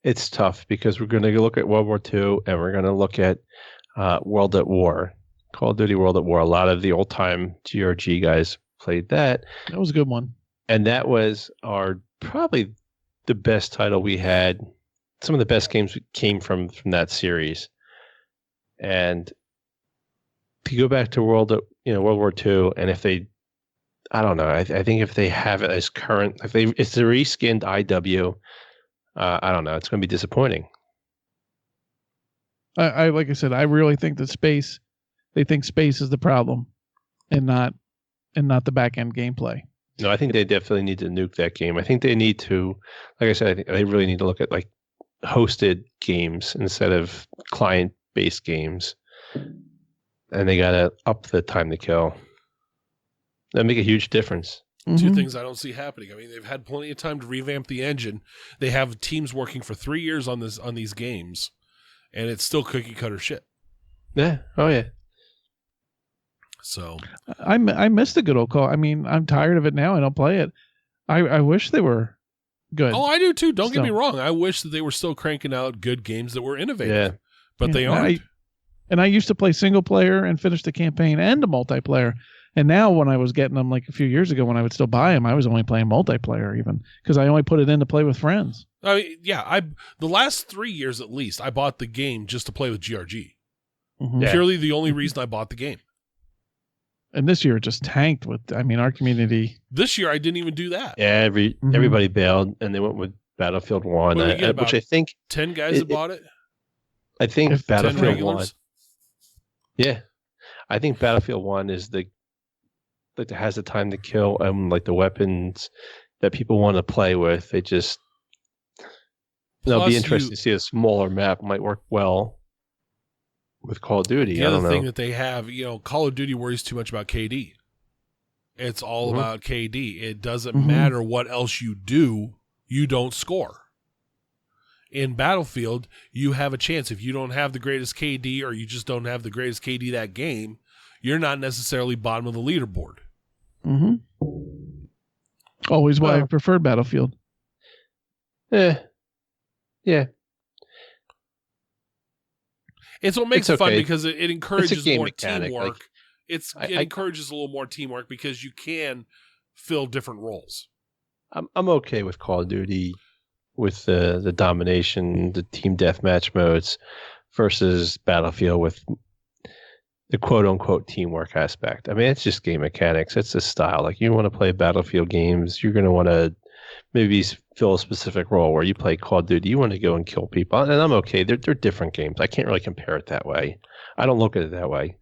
It's tough because we're going to look at World War II and we're going to look at World at War, Call of Duty World at War. A lot of the old time GRG guys played that. That was a good one. And that was probably the best title we had. Some of the best games came from that series. And if you go back to World War II, and if they, I don't know, I think if they have it as current, it's a reskinned IW, I don't know, it's going to be disappointing. I like I said, I really think that they think space is the problem, and not the back end gameplay. No, I think they definitely need to nuke that game. I think they need to, like I said, I think they really need to look at like hosted games instead of client-based games. And they got to up the time to kill. That make a huge difference. Two things I don't see happening. I mean, they've had plenty of time to revamp the engine. They have teams working for 3 years on these games, and it's still cookie cutter shit. Yeah. Oh yeah. So I miss the good old Call. I mean, I'm tired of it now. I don't play it. I wish they were good. Oh, I do too. Don't get me wrong. I wish that they were still cranking out good games that were innovative, but they aren't. And I used to play single player and finish the campaign and the multiplayer. And now when I was getting them like a few years ago when I would still buy them, I was only playing multiplayer even because I only put it in to play with friends. I mean, yeah, the last 3 years at least, I bought the game just to play with GRG. Mm-hmm. Yeah. Purely the only reason I bought the game. And this year it just tanked with, I mean, our community. This year I didn't even do that. Yeah, everybody bailed and they went with Battlefield 1, which I think 10 guys that bought it. I think If 10 Battlefield 1. regulars. Yeah, I think Battlefield 1 is that has the time to kill and like the weapons that people want to play with. They just it'll be interesting to see a smaller map might work well with Call of Duty. The I don't other know. thing that they have, Call of Duty worries too much about KD. It's all about KD. It doesn't matter what else you do, you don't score. In Battlefield, you have a chance. If you don't have the greatest KD or you just don't have the greatest KD that game, you're not necessarily bottom of the leaderboard. Mm-hmm. Always why I preferred Battlefield. Yeah. It's what makes it fun okay. because it encourages game more mechanic, teamwork. like, It encourages a little more teamwork because you can fill different roles. I'm okay with Call of Duty with the domination, the team deathmatch modes versus Battlefield with the quote unquote teamwork aspect. I mean, it's just game mechanics. It's a style. Like you want to play Battlefield games, you're going to want to maybe fill a specific role. Where you play Call of Duty, you want to go and kill people. And I'm okay. They're different games. I can't really compare it that way. I don't look at it that way.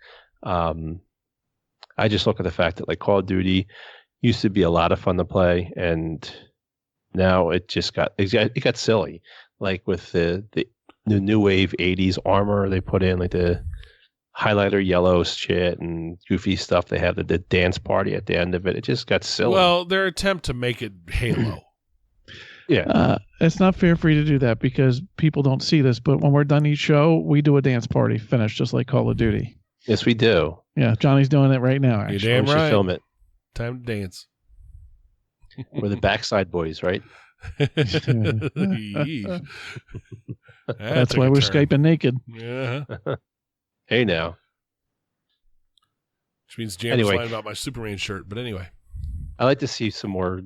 I just look at the fact that like Call of Duty, used to be a lot of fun to play, and now it got silly. Like with the new wave 80s armor they put in, like the highlighter yellow shit and goofy stuff. They had the dance party at the end of it. It just got silly. Well, their attempt to make it Halo. Yeah. It's not fair for you to do that because people don't see this, but when we're done each show, we do a dance party finish just like Call of Duty. Yes, we do. Yeah, Johnny's doing it right now, actually. You're damn We should right. film it. Time to dance. We're the backside boys, right? Yeesh. That's took why a we're turn. Skyping naked. Yeah. Hey now. Which means Jam's Anyway. lying about my Superman shirt. But anyway. I like to see some more.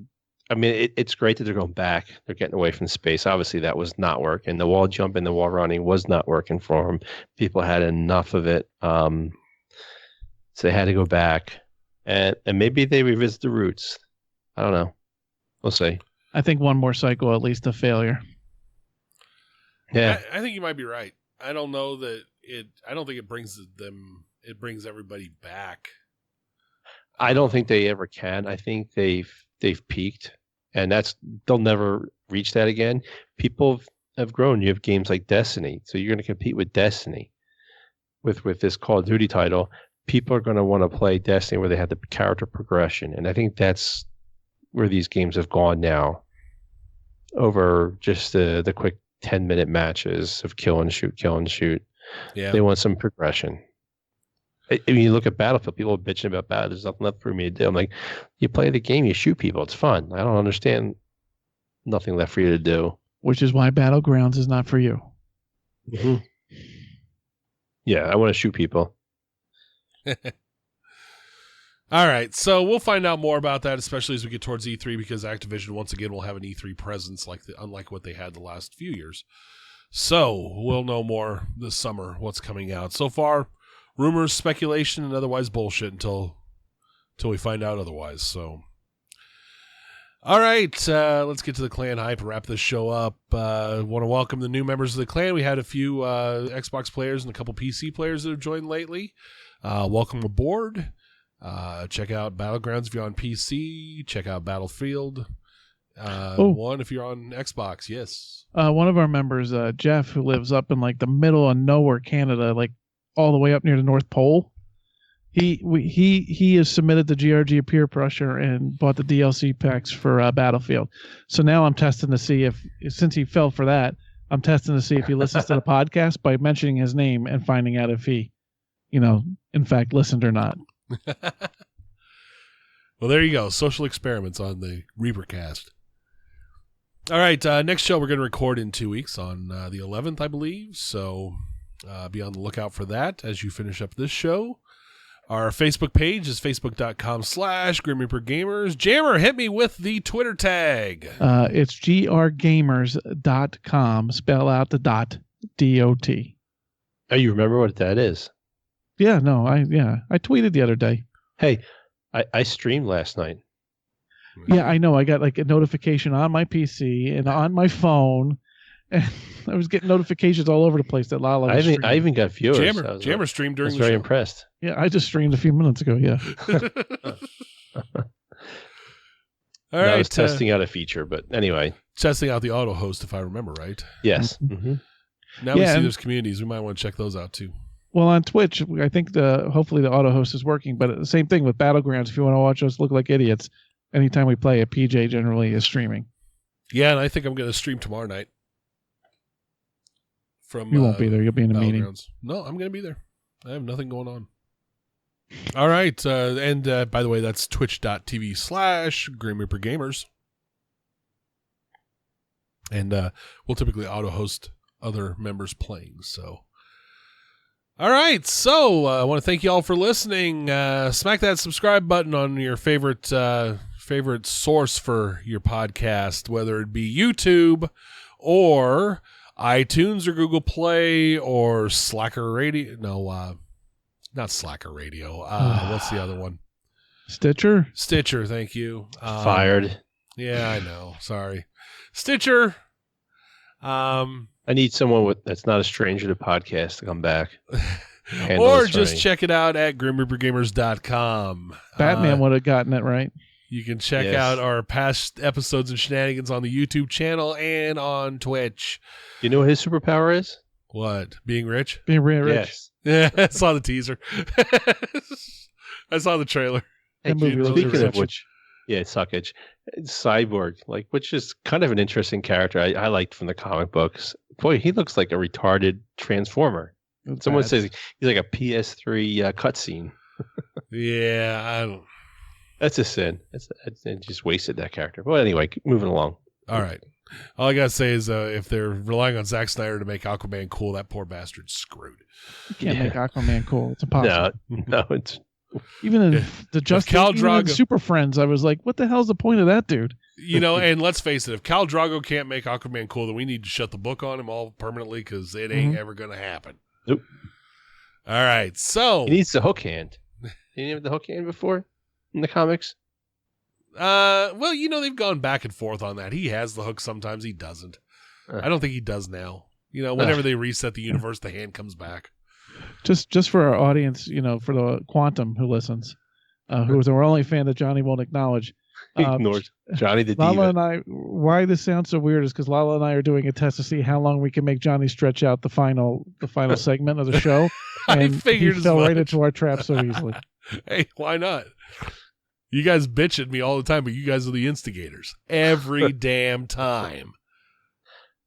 I mean, it's great that they're going back. They're getting away from space. Obviously, that was not working. The wall jumping, the wall running was not working for them. People had enough of it. So they had to go back. And maybe they revisit the roots. I don't know. We'll see. I think one more cycle, at least a failure. Yeah. I think you might be right. I don't know that I don't think it brings everybody back. I don't think they ever can. I think they've peaked, and they'll never reach that again. People have grown. You have games like Destiny, so you're going to compete with Destiny. With this Call of Duty title, people are going to want to play Destiny where they have the character progression, and I think that's where these games have gone now. Over just the quick 10-minute matches of kill and shoot. Yeah. They want some progression. I mean, you look at Battlefield, people are bitching about Battlefield. There's nothing left for me to do. I'm like, you play the game, you shoot people. It's fun. I don't understand. Nothing left for you to do. Which is why Battlegrounds is not for you. Mm-hmm. Yeah, I want to shoot people. All right, so we'll find out more about that, especially as we get towards E3, because Activision once again will have an E3 presence, unlike what they had the last few years. So we'll know more this summer what's coming out. So far, rumors, speculation, and otherwise bullshit until we find out otherwise. So, all right, let's get to the clan hype and wrap this show up. Want to welcome the new members of the clan. We had a few Xbox players and a couple PC players that have joined lately. Welcome aboard. Check out Battlegrounds if you're on PC. Check out Battlefield 1 if you're on Xbox. Yes. One of our members, Jeff, who lives up in like the middle of nowhere, Canada, like all the way up near the North Pole. He has submitted the GRG peer pressure and bought the DLC packs for Battlefield. So now I'm testing to see since he fell for that, I'm testing to see if he listens to the podcast by mentioning his name and finding out if he, in fact, listened or not. Well, there you go. Social experiments on the ReaperCast. All right. Next show we're going to record in 2 weeks on the 11th, I believe. So be on the lookout for that as you finish up this show. Our Facebook page is facebook.com/GrimReaperGamers. Jammer, hit me with the Twitter tag. It's grgamers.com. Spell out the .dot. Oh, you remember what that is? Yeah, no, I tweeted the other day. Hey, I streamed last night. Yeah, I know. I got like a notification on my PC and on my phone, and I was getting notifications all over the place that Lala was I even got viewers. Jammer streamed during I was the very show. impressed. Yeah, I just streamed a few minutes ago. Yeah. All I right. was testing out a feature, but anyway. Testing out the auto host, if I remember right. Yes. Mm-hmm. Mm-hmm. Now we see there's communities. We might want to check those out too. Well, on Twitch, I think hopefully the auto host is working, but the same thing with Battlegrounds. If you want to watch us look like idiots, anytime we play, a PJ generally is streaming. Yeah, and I think I'm going to stream tomorrow night. You won't be there. You'll be in a meeting. No, I'm going to be there. I have nothing going on. All right. And by the way, that's twitch.tv/GrimReaperGamers. And we'll typically auto host other members playing. So, all right. So I want to thank you all for listening. Smack that subscribe button on your favorite source for your podcast, whether it be YouTube or iTunes or Google Play or Slacker Radio. No, not Slacker Radio. What's the other one? Stitcher. Thank you. Fired. Yeah, I know. Sorry. Stitcher. I need someone that's not a stranger to podcasts to come back. Or just check it out at grimreapergamers.com. Batman would have gotten it right. You can check Yes. out our past episodes and shenanigans on the YouTube channel and on Twitch. You know what his superpower is? What? Being rich? Being real rich. Yes. Yeah, I saw the teaser. I saw the trailer. That movie was Speaking of rich. which, yeah, Suckage, Cyborg, which is kind of an interesting character I liked from the comic books. Boy, he looks like a retarded Transformer. It's Someone bad. says he's like a PS3 cutscene. Yeah, I don't. That's a sin. It just wasted that character. Well, anyway, keep moving along. All right. All I gotta say is, if they're relying on Zack Snyder to make Aquaman cool, that poor bastard's screwed. You can't Yeah. make Aquaman cool. It's impossible. No, it's Even in If- the Justice Khal even in Drogo- Super Friends, I was like, what the hell's the point of that dude? And let's face it, if Khal Drogo can't make Aquaman cool, then we need to shut the book on him all permanently because it ain't ever gonna happen. Nope. All right, so he needs the hook hand. Didn't he have the hook hand before in the comics? well, they've gone back and forth on that. He has the hook sometimes, he doesn't. I don't think he does now. Whenever they reset the universe, the hand comes back. Just for our audience, for the Quantum who listens, who is our only fan that Johnny won't acknowledge. He ignores Johnny the Lala Diva. and I, why this sounds so weird is because Lala and I are doing a test to see how long we can make Johnny stretch out the final segment of the show. I And figured he as fell right much. into our trap so easily. Hey, why not? You guys bitch at me all the time, but you guys are the instigators. Every damn time.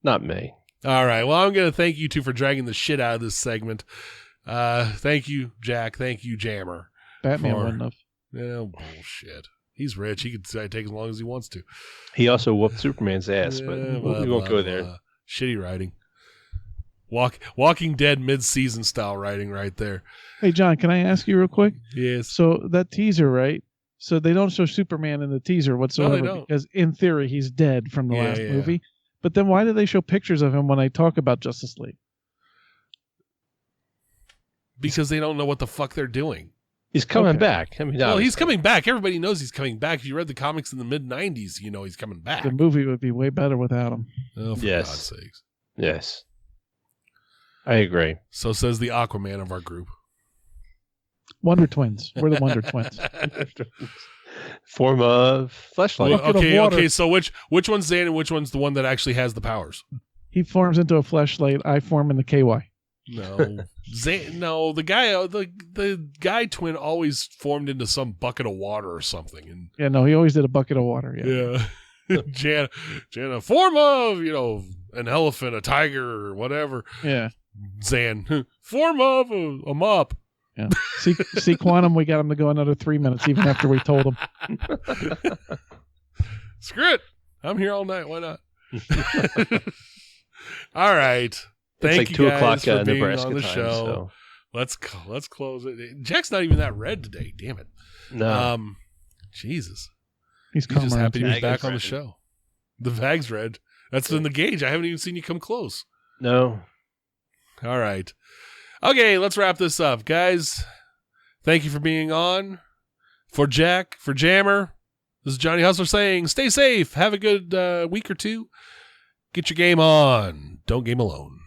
Not me. All right. Well, I'm going to thank you two for dragging the shit out of this segment. Thank you, Jack. Thank you, Jammer. Batman For- wouldn't have. Oh, bullshit. He's rich. He could take as long as he wants to. He also whooped Superman's ass, but Yeah, we won't go there. Shitty writing. Walking Dead mid-season style writing right there. Hey, John, can I ask you real quick? Yes. So that teaser, right? So they don't show Superman in the teaser whatsoever don't. because in theory he's dead from the Yeah, last yeah. movie. But then why do they show pictures of him when they talk about Justice League? Because they don't know what the fuck they're doing. He's coming Okay. back. I mean, Well, he's obviously. coming back. Everybody knows he's coming back. If you read the comics in the mid-90s, you know he's coming back. The movie would be way better without him. Oh, for Yes. God's sakes. Yes. I agree. So says the Aquaman of our group. Wonder Twins. We're the Wonder Twins. Form of fleshlight. Bucket of water. Okay. So which one's Zan and which one's the one that actually has the powers? He forms into a fleshlight. I form in the KY. No, no. The guy twin always formed into some bucket of water or something, and Yeah, no, he always did a bucket of water. Yeah. yeah, Jana, form of an elephant, a tiger, or whatever. Yeah. Zan, form of a mop. Yeah. See, Quantum, we got him to go another 3 minutes even after we told him. Screw it. I'm here all night. Why not? All right. Thank It's like you 2 guys o'clock for being Nebraska on the time. show. So. Let's close it. Jack's not even that red today. Damn it. No. Jesus. He's He's just happy to be Vag back is on the red. show. The Vag's red. That's in the gauge. I haven't even seen you come close. No. All right. Okay, let's wrap this up. Guys, thank you for being on. For Jack, for Jammer, this is Johnny Hustler saying, stay safe. Have a good week or two. Get your game on. Don't game alone.